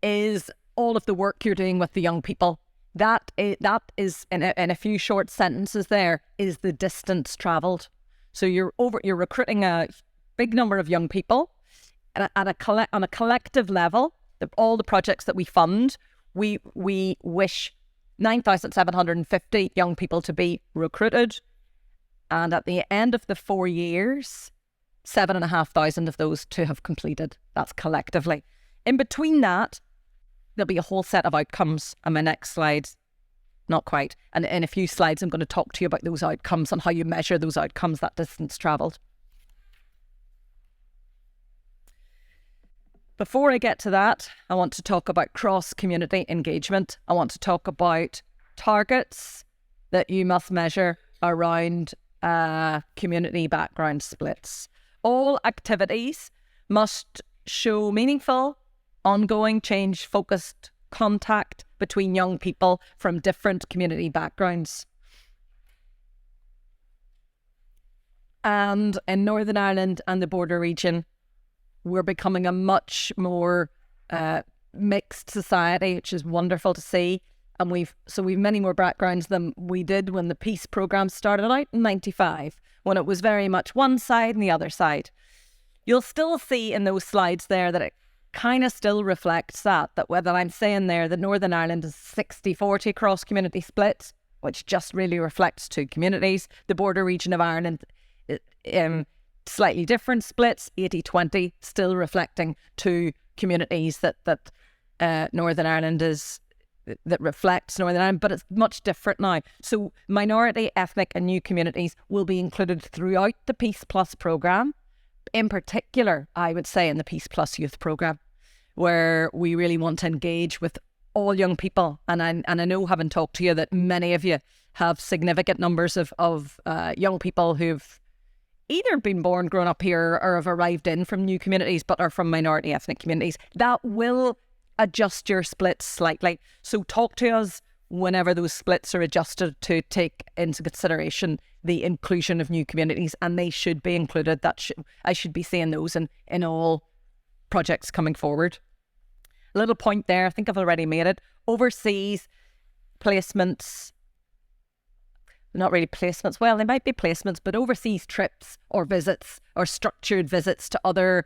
is all of the work you're doing with the young people. That is in a few short sentences there, is the distance travelled. So you're recruiting a big number of young people, and on a collective level, all the projects that we fund, we wish 9,750 young people to be recruited, and at the end of the 4 years, 7,500 of those to have completed. That's collectively. In between that, there'll be a whole set of outcomes on my next slide. Not quite. And in a few slides, I'm going to talk to you about those outcomes and how you measure those outcomes, that distance travelled. Before I get to that, I want to talk about cross-community engagement. I want to talk about targets that you must measure around community background splits. All activities must show meaningful, ongoing change-focused contact between young people from different community backgrounds. And in Northern Ireland and the border region, we're becoming a much more mixed society, which is wonderful to see. And we've many more backgrounds than we did when the PEACE programme started out in '95, when it was very much one side and the other side. You'll still see in those slides there that it kind of still reflects that whether I'm saying there that Northern Ireland is 60-40 cross-community split, which just really reflects two communities. The border region of Ireland, slightly different splits, 80-20, still reflecting two communities that Northern Ireland is, that reflects Northern Ireland, but it's much different now. So minority, ethnic and new communities will be included throughout the PEACEPLUS programme. In particular, I would say in the PEACEPLUS youth programme, where we really want to engage with all young people. And I know, having talked to you, that many of you have significant numbers of young people who've either been born, grown up here, or have arrived in from new communities, but are from minority ethnic communities. That will adjust your splits slightly. So talk to us whenever those splits are adjusted to take into consideration the inclusion of new communities, and they should be included. I should be seeing those in all projects coming forward. A little point there, I think I've already made it. Overseas placements, not really placements, well, they might be placements, but overseas trips or visits or structured visits to other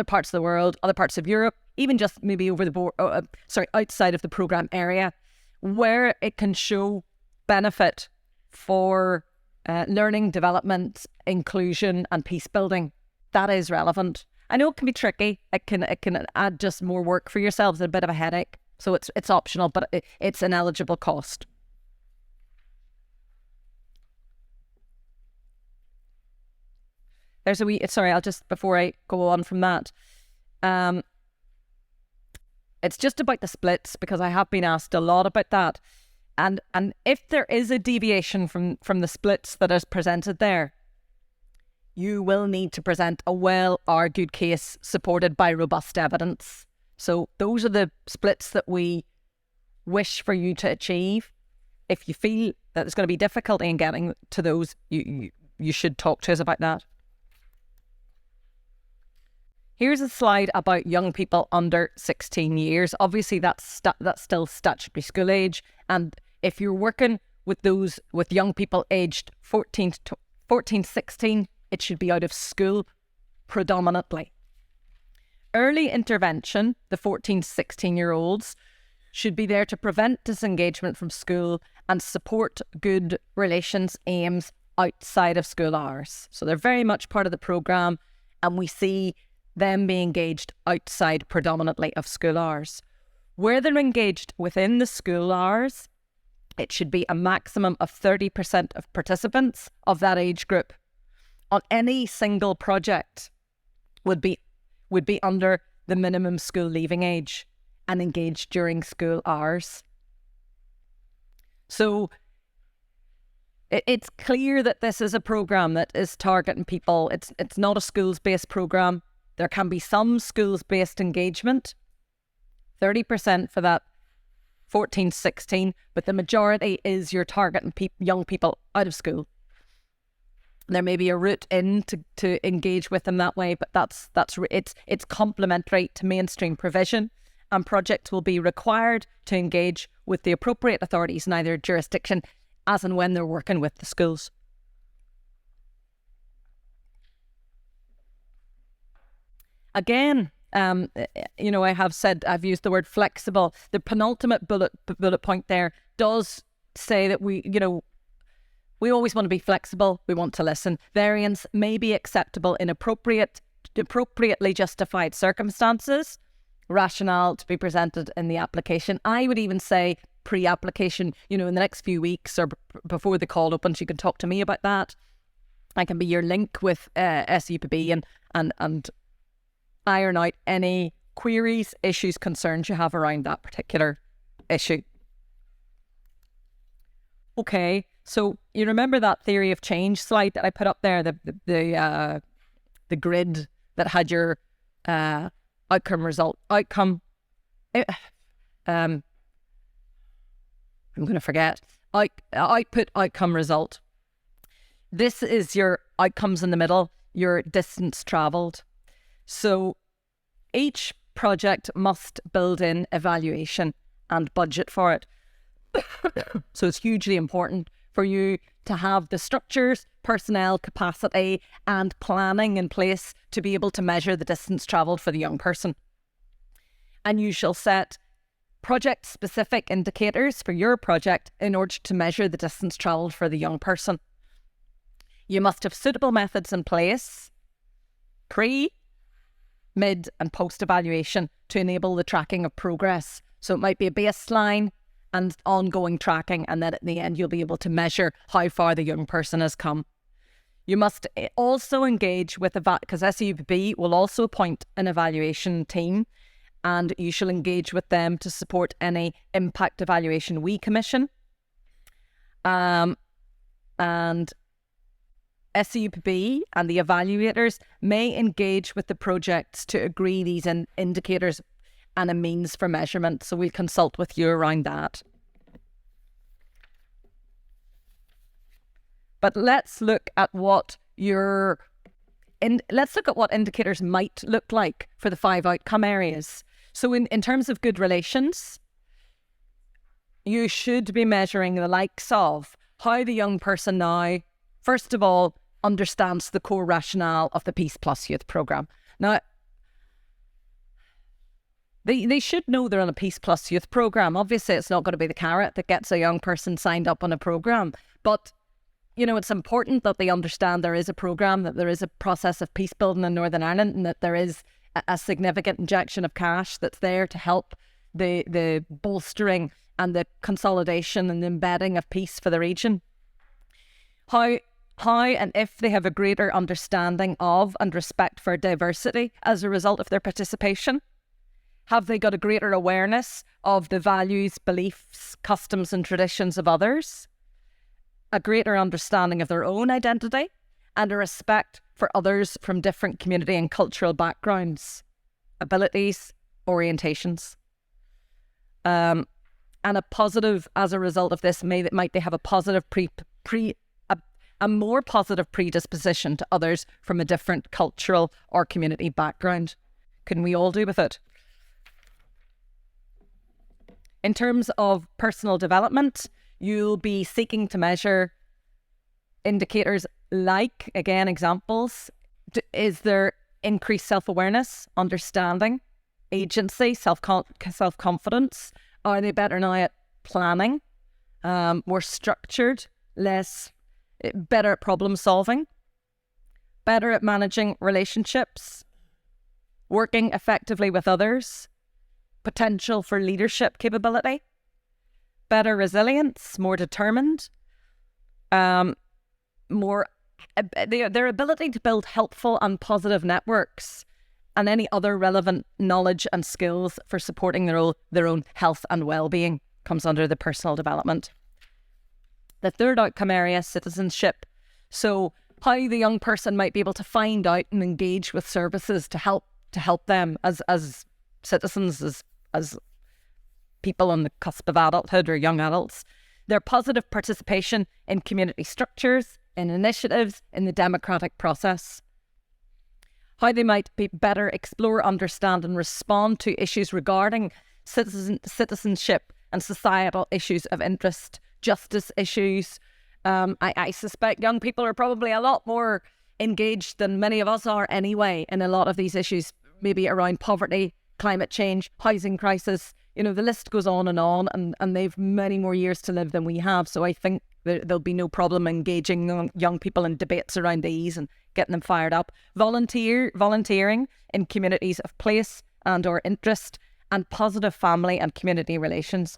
parts of the world, other parts of Europe, even just maybe over the outside of the programme area, where it can show benefit for learning, development, inclusion and peace building. That is relevant. I know it can be tricky. It can add just more work for yourselves and a bit of a headache. So it's optional, but it's an eligible cost. There's I'll just, before I go on from that, it's just about the splits, because I have been asked a lot about that. And if there is a deviation from the splits that is presented there, you will need to present a well-argued case supported by robust evidence. So those are the splits that we wish for you to achieve. If you feel that there's going to be difficulty in getting to those, you should talk to us about that. Here's a slide about young people under 16 years. Obviously, that's still statutory school age. And if you're working with young people aged 14, 16, it should be out of school predominantly. Early intervention, the 14 to 16-year-olds, should be there to prevent disengagement from school and support good relations aims outside of school hours. So they're very much part of the programme, and we see them being engaged outside predominantly of school hours. Where they're engaged within the school hours, it should be a maximum of 30% of participants of that age group on any single project would be under the minimum school leaving age and engaged during school hours. So it's clear that this is a programme that is targeting people. It's not a schools-based programme. There can be some schools-based engagement, 30% for that 14, 16, but the majority is you're targeting young people out of school. There may be a route in to engage with them that way, but it's complementary to mainstream provision, and projects will be required to engage with the appropriate authorities in either jurisdiction as and when they're working with the schools. Again, I've used the word flexible. The penultimate bullet point there does say that we always want to be flexible. We want to listen. Variance may be acceptable in appropriately justified circumstances. Rationale to be presented in the application. I would even say pre-application, in the next few weeks or before the call opens, you can talk to me about that. I can be your link with SEUPB and iron out any queries, issues, concerns you have around that particular issue. Okay, so you remember that theory of change slide that I put up there, the grid that had your outcome. I'm going to forget. Output, outcome, result. This is your outcomes in the middle, your distance travelled. So each project must build in evaluation and budget for it. So it's hugely important for you to have the structures, personnel, capacity and planning in place to be able to measure the distance travelled for the young person. And you shall set project-specific indicators for your project in order to measure the distance travelled for the young person. You must have suitable methods in place, pre, mid and post-evaluation to enable the tracking of progress. So it might be a baseline and ongoing tracking, and then at the end you'll be able to measure how far the young person has come. You must also engage with, because SEUPB will also appoint an evaluation team, and you shall engage with them to support any impact evaluation we commission. And SEUPB and the evaluators may engage with the projects to agree these indicators and a means for measurement. So we'll consult with you around that. But let's look at what indicators might look like for the 5 outcome areas. So in terms of good relations, you should be measuring the likes of how the young person now, first of all, understands the core rationale of the PEACEPLUS youth programme. Now, they should know they're on a PEACEPLUS youth programme. Obviously, it's not going to be the carrot that gets a young person signed up on a programme. But, it's important that they understand there is a programme, that there is a process of peace building in Northern Ireland, and that there is a significant injection of cash that's there to help the bolstering and the consolidation and the embedding of peace for the region. How and if they have a greater understanding of and respect for diversity as a result of their participation. Have they got a greater awareness of the values, beliefs, customs and traditions of others? A greater understanding of their own identity and a respect for others from different community and cultural backgrounds, abilities, orientations. And a positive, as a result of this, might they have a positive a more positive predisposition to others from a different cultural or community background. Can we all do with it? In terms of personal development, you'll be seeking to measure indicators like, again, examples. Is there increased self-awareness, understanding, agency, self-confidence? Are they better now at planning more structured, better at problem solving, better at managing relationships, working effectively with others, potential for leadership capability, better resilience, more determined, their ability to build helpful and positive networks, and any other relevant knowledge and skills for supporting their own health and well-being comes under the personal development. The third outcome area, citizenship. So how the young person might be able to find out and engage with services to help them as citizens, as people on the cusp of adulthood or young adults. Their positive participation in community structures, in initiatives, in the democratic process. How they might be better explore, understand and respond to issues regarding citizenship and societal issues of interest, justice issues. I suspect young people are probably a lot more engaged than many of us are anyway in a lot of these issues, maybe around poverty, climate change, housing crisis. The list goes on, and they've many more years to live than we have. So I think there'll be no problem engaging young people in debates around these and getting them fired up. Volunteering in communities of place and or interest, and positive family and community relations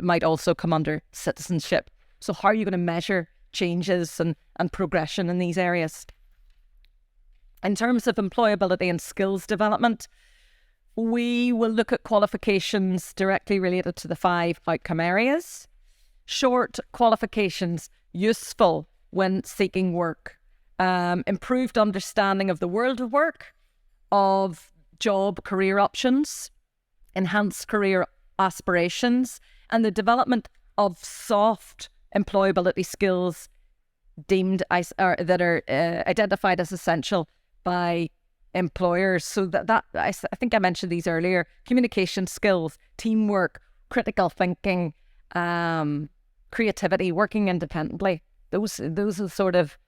might also come under citizenship. So how are you going to measure changes and progression in these areas? In terms of employability and skills development, we will look at qualifications directly related to the 5 outcome areas. Short qualifications, useful when seeking work. Improved understanding of the world of work, of job career options, enhanced career aspirations, and the development of soft employability skills deemed that are identified as essential by employers. So that I think I mentioned these earlier: communication skills, teamwork, critical thinking, creativity, working independently. Those are sort of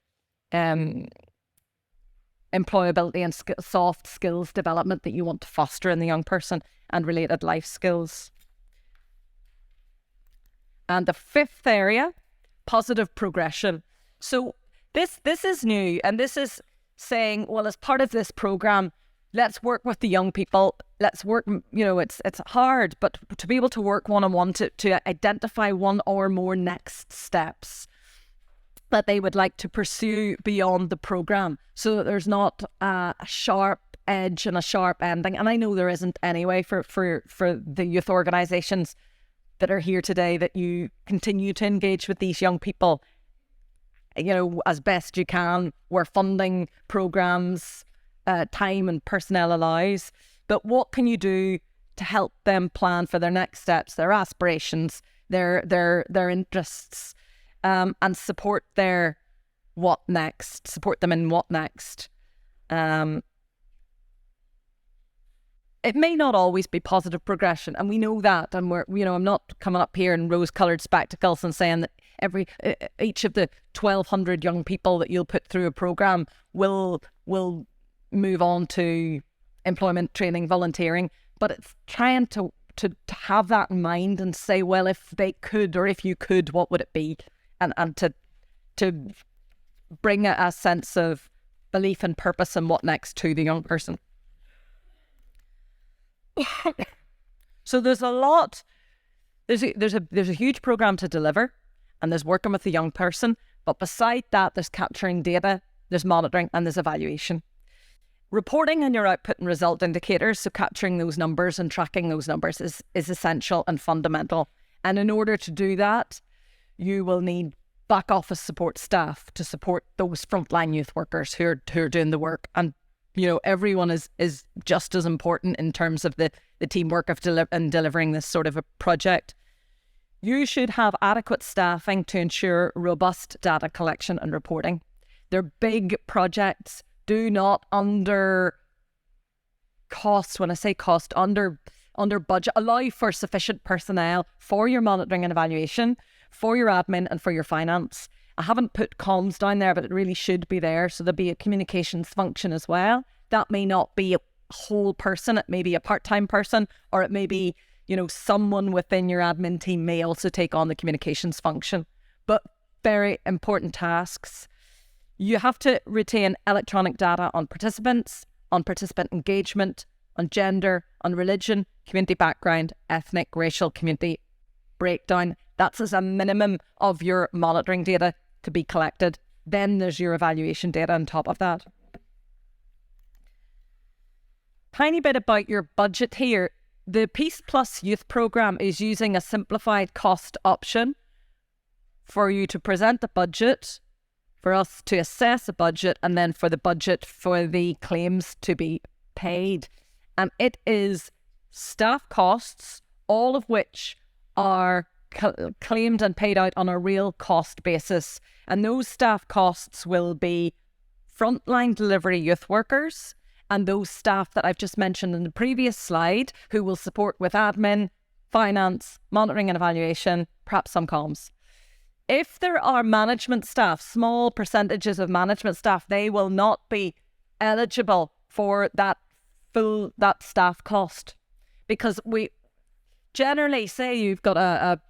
employability and soft skills development that you want to foster in the young person, and related life skills. And the 5th area, positive progression. So this is new, and this is saying, well, as part of this program, let's work with the young people. Let's work, it's hard, but to be able to work one-on-one to identify one or more next steps that they would like to pursue beyond the program, so that there's not a sharp edge and a sharp ending. And I know there isn't anyway for the youth organisations that are here today, that you continue to engage with these young people, as best you can, where funding, programs, time and personnel allows. But what can you do to help them plan for their next steps, their aspirations, their interests, and support their what next, support them in what next. It may not always be positive progression, and we know that, and I'm not coming up here in rose-coloured spectacles and saying that each of the 1,200 young people that you'll put through a programme will move on to employment, training, volunteering, but it's trying to have that in mind and say, well, if they could, or if you could, what would it be? And to bring a sense of belief and purpose and what next to the young person. So there's a huge program to deliver, and there's working with the young person, but beside that there's capturing data, there's monitoring, and there's evaluation. Reporting on your output and result indicators, so capturing those numbers and tracking those numbers is essential and fundamental. And in order to do that, you will need back office support staff to support those frontline youth workers who are doing the work. And everyone is just as important in terms of the teamwork of delivering this sort of a project. You should have adequate staffing to ensure robust data collection and reporting. They're big projects. Do not under cost, when I say cost, under budget. Allow for sufficient personnel for your monitoring and evaluation, for your admin and for your finance. I haven't put comms down there, but it really should be there. So there'll be a communications function as well. That may not be a whole person. It may be a part-time person, or it may be, someone within your admin team may also take on the communications function. But very important tasks. You have to retain electronic data on participants, on participant engagement, on gender, on religion, community background, ethnic, racial, community breakdown. That's as a minimum of your monitoring data to be collected. Then there's your evaluation data on top of that. Tiny bit about your budget here. The PEACEPLUS Youth Programme is using a simplified cost option for you to present a budget, for us to assess a budget, and then for the budget for the claims to be paid. And it is staff costs, all of which are claimed and paid out on a real cost basis. And those staff costs will be frontline delivery youth workers and those staff that I've just mentioned in the previous slide who will support with admin, finance, monitoring and evaluation, perhaps some comms. If there are management staff, small percentages of management staff, they will not be eligible for that staff cost, because we generally say you've got a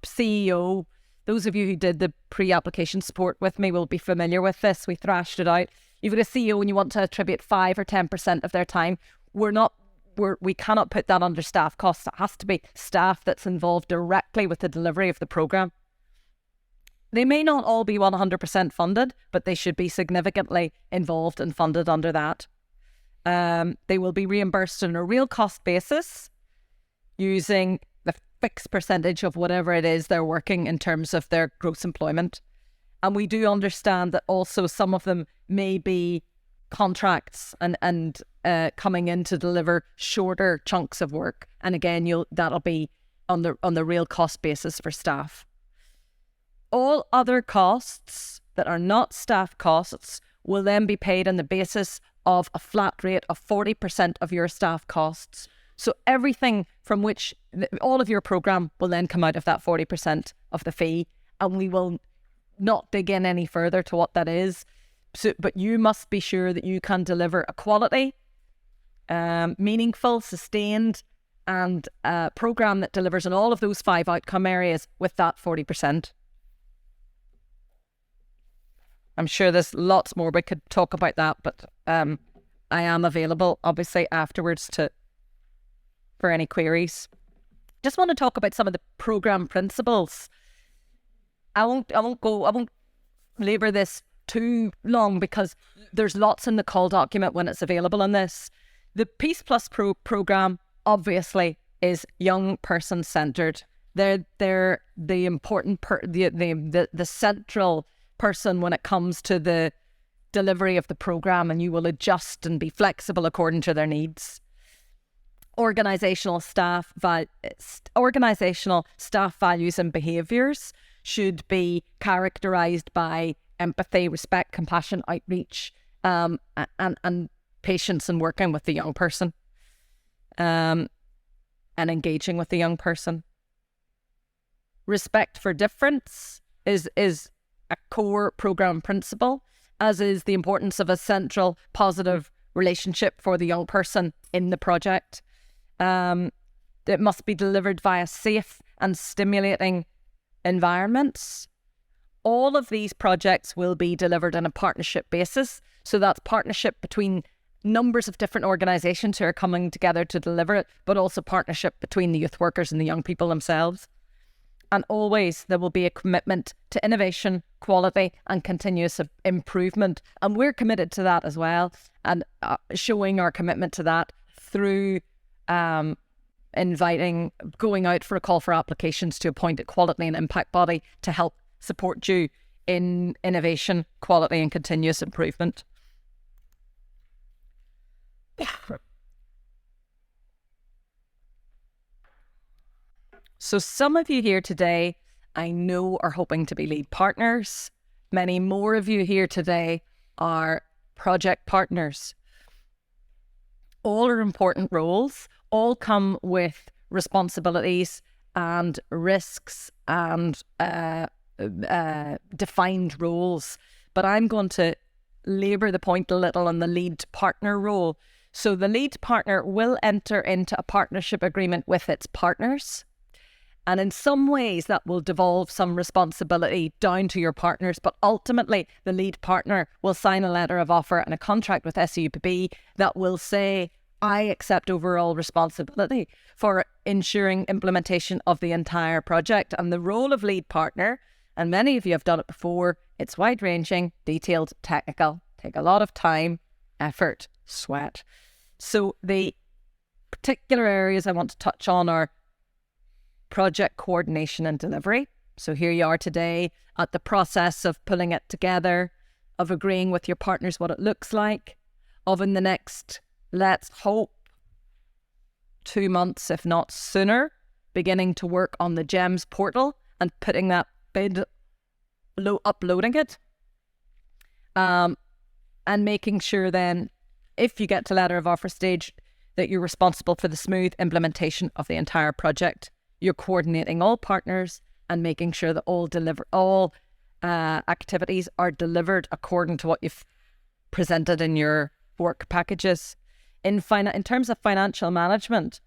CEO. Those of you who did the pre-application support with me will be familiar with this. We thrashed it out. You've got a CEO and you want to attribute 5 or 10% of their time. We cannot put that under staff costs. It has to be staff that's involved directly with the delivery of the programme. They may not all be 100% funded, but they should be significantly involved and funded under that. They will be reimbursed on a real cost basis using the fixed percentage of whatever it is they're working in terms of their gross employment. And we do understand that also some of them may be contracts and coming in to deliver shorter chunks of work. And again, that'll be on the real cost basis for staff. All other costs that are not staff costs will then be paid on the basis of a flat rate of 40% of your staff costs. So everything from which all of your programme will then come out of that 40% of the fee, and we will not dig in any further to what that is. But you must be sure that you can deliver a quality, meaningful, sustained, and programme that delivers on all of those 5 outcome areas with that 40%. I'm sure there's lots more we could talk about that, but I am available, obviously, afterwards for any queries. Just want to talk about some of the programme principles. I won't labour this too long because there's lots in the call document when it's available on this. The PEACEPLUS programme obviously is young person centred. They're the important the central person when it comes to the delivery of the programme, and you will adjust and be flexible according to their needs. Organisational staff values and behaviours should be characterised by empathy, respect, compassion, outreach, and patience in working with the young person, and engaging with the young person. Respect for difference is a core programme principle, as is the importance of a central positive relationship for the young person in the project. It must be delivered via safe and stimulating environments. All of these projects will be delivered on a partnership basis. So that's partnership between numbers of different organisations who are coming together to deliver it, but also partnership between the youth workers and the young people themselves. And always there will be a commitment to innovation, quality and continuous improvement. And we're committed to that as well, and showing our commitment to that through going out for a call for applications to appoint a quality and impact body to help support you in innovation, quality and continuous improvement. So some of you here today, I know, are hoping to be lead partners. Many more of you here today are project partners. All are important roles, all come with responsibilities and risks and defined roles. But I'm going to labour the point a little on the lead partner role. So the lead partner will enter into a partnership agreement with its partners. And in some ways that will devolve some responsibility down to your partners, but ultimately the lead partner will sign a letter of offer and a contract with SEUPB that will say, I accept overall responsibility for ensuring implementation of the entire project. And the role of lead partner, and many of you have done it before, it's wide-ranging, detailed, technical, take a lot of time, effort, sweat. So the particular areas I want to touch on are project coordination and delivery. So here you are today at the process of pulling it together, of agreeing with your partners what it looks like, of in the next, let's hope, 2 months, if not sooner, beginning to work on the GEMS portal and putting that bid, uploading it, and making sure then, if you get to letter of offer stage, that you're responsible for the smooth implementation of the entire project. You're coordinating all partners and making sure that all activities are delivered according to what you've presented in your work packages. In terms of financial management,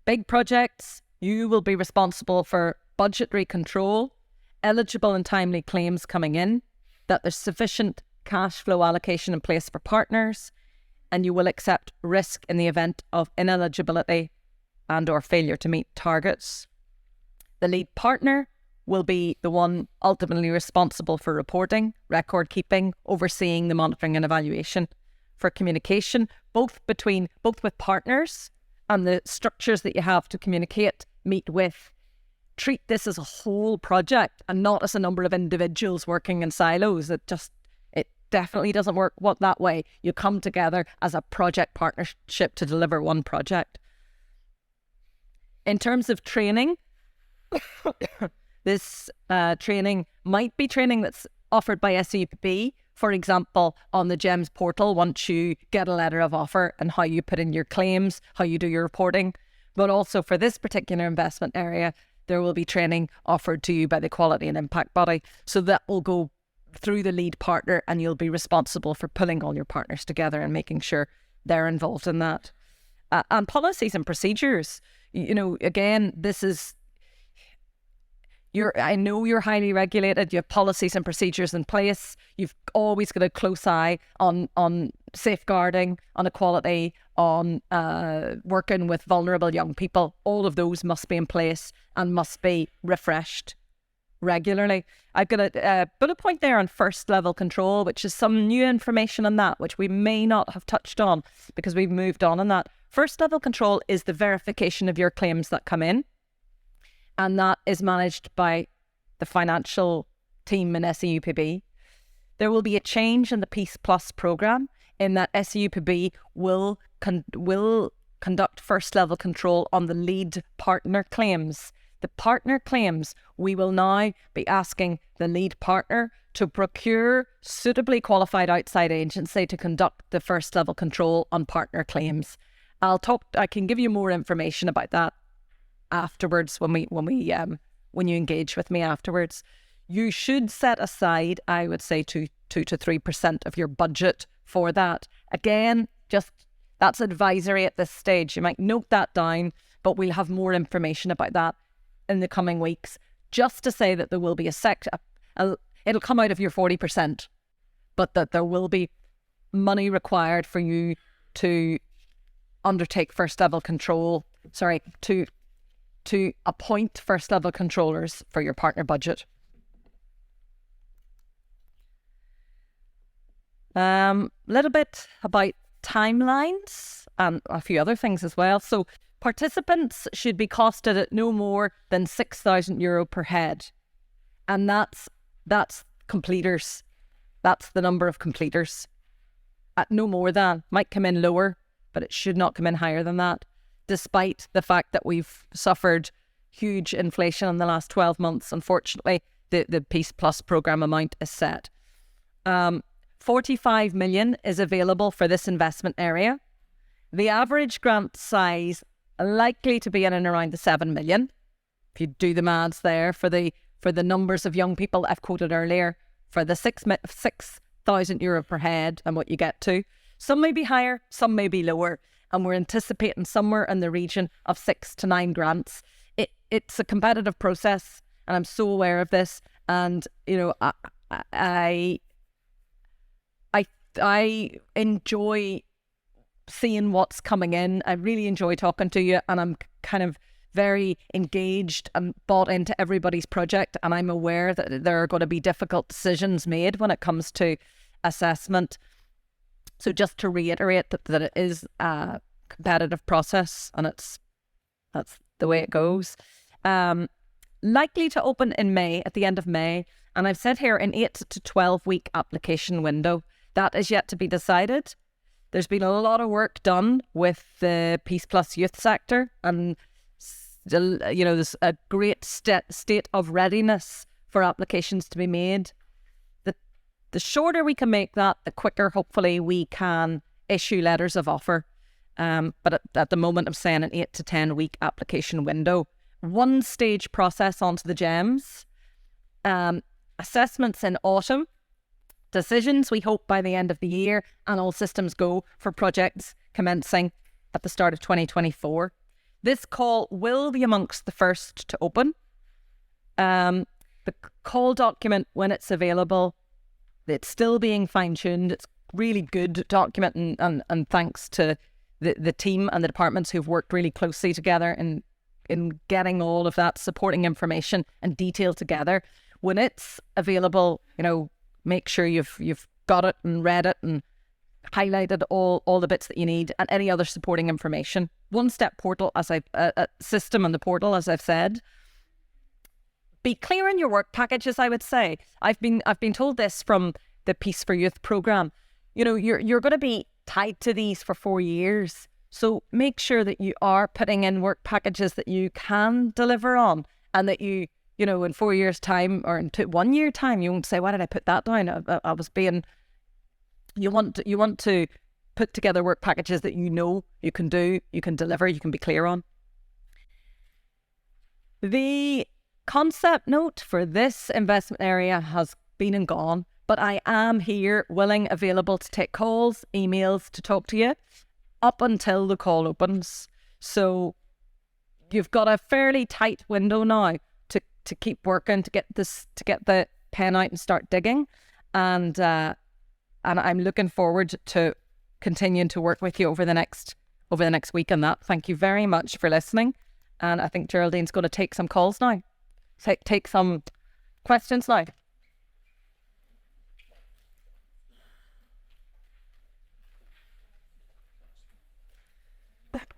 big projects, you will be responsible for budgetary control, eligible and timely claims coming in, that there's sufficient cash flow allocation in place for partners, and you will accept risk in the event of ineligibility and or failure to meet targets. The lead partner will be the one ultimately responsible for reporting, record keeping, overseeing the monitoring and evaluation, for communication, both with partners and the structures that you have to communicate, meet with. Treat this as a whole project and not as a number of individuals working in silos. It definitely doesn't work that way. You come together as a project partnership to deliver one project. In terms of training, this training might be training that's offered by SEUPB, for example, on the GEMS portal, once you get a letter of offer and how you put in your claims, how you do your reporting. But also for this particular investment area, there will be training offered to you by the Quality and Impact Body. So that will go through the lead partner and you'll be responsible for pulling all your partners together and making sure they're involved in that. And policies and procedures. Again, I know you're highly regulated. You have policies and procedures in place. You've always got a close eye on safeguarding, on equality, on working with vulnerable young people. All of those must be in place and must be refreshed regularly. I've got a bullet point there on first level control, which is some new information on that, which we may not have touched on because we've moved on that. First level control is the verification of your claims that come in, and that is managed by the financial team in SEUPB. There will be a change in the PEACEPLUS programme in that SEUPB will conduct first level control on the lead partner claims. The partner claims, we will now be asking the lead partner to procure suitably qualified outside agency to conduct the first level control on partner claims. I can give you more information about that afterwards when you engage with me afterwards. You should set aside, I would say, 2 to 3% of your budget for that. Again, that's advisory at this stage. You might note that down, but we'll have more information about that in the coming weeks. Just to say that there will be it'll come out of your 40%, but that there will be money required for you to undertake first level control. To appoint first level controllers for your partner budget. Little bit about timelines and a few other things as well. So participants should be costed at no more than €6,000 per head. And that's completers. That's the number of completers. At no more than, might come in lower, but it should not come in higher than that, despite the fact that we've suffered huge inflation in the last 12 months. Unfortunately, the PEACEPLUS programme amount is set. 45 million is available for this investment area. The average grant size likely to be in and around the 7 million. If you do the maths there for the numbers of young people I've quoted earlier, for the €6,000 per head and what you get to. Some may be higher, some may be lower, and we're anticipating somewhere in the region of 6 to 9 grants. It's a competitive process, and I'm so aware of this. And I enjoy seeing what's coming in. I really enjoy talking to you, and I'm kind of very engaged and bought into everybody's project, and I'm aware that there are going to be difficult decisions made when it comes to assessment. So just to reiterate that it is a competitive process, and that's the way it goes. Likely to open in May, at the end of May, and I've said here an 8 to 12 week application window. That is yet to be decided. There's been a lot of work done with the PEACEPLUS youth sector, and there's a great state of readiness for applications to be made. The shorter we can make that, the quicker, hopefully, we can issue letters of offer. But at the moment, I'm saying an 8 to 10 week application window. 1 stage process onto the GEMS. Assessments in autumn. Decisions, we hope, by the end of the year, and all systems go for projects commencing at the start of 2024. This call will be amongst the first to open. The call document, when it's available, it's still being fine-tuned. It's really good document, and thanks to the team and the departments who've worked really closely together in getting all of that supporting information and detail together. When it's available, make sure you've got it and read it and highlighted all the bits that you need, and any other supporting information. One-step portal, system on the portal, as I've said. Be clear in your work packages, I would say. I've been told this from the Peace for Youth programme. You're going to be tied to these for 4 years, so make sure that you are putting in work packages that you can deliver on, and that you in 4 years' time or in 1 year time, you won't say, "Why did I put that down?" I was being. You want to put together work packages that you can do, you can deliver, you can be clear on. The concept note for this investment area has been and gone, but I am here, willing, available to take calls, emails, to talk to you up until the call opens. So you've got a fairly tight window now to keep working, to get the pen out and start digging, and I'm looking forward to continuing to work with you over the next week on that. Thank you very much for listening, and I think Geraldine's going to take some calls now. Take some questions now.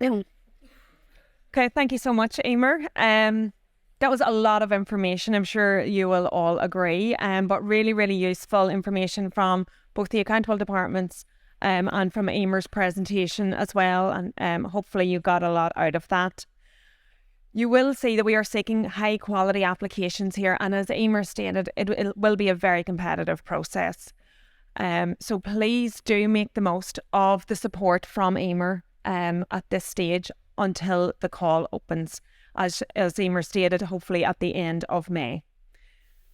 Okay, thank you so much, Emer. That was a lot of information. I'm sure you will all agree, but really, really useful information from both the accountable departments and from Emer's presentation as well. And hopefully you got a lot out of that. You will see that we are seeking high quality applications here. And as Emer stated, it will be a very competitive process. So please do make the most of the support from Emer at this stage until the call opens. As Emer stated, hopefully at the end of May.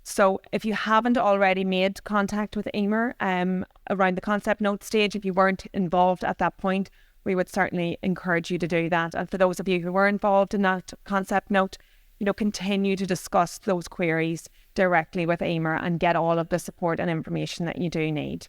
So if you haven't already made contact with Emer around the concept note stage, if you weren't involved at that point, we would certainly encourage you to do that. And for those of you who were involved in that concept note, continue to discuss those queries directly with Emer and get all of the support and information that you do need.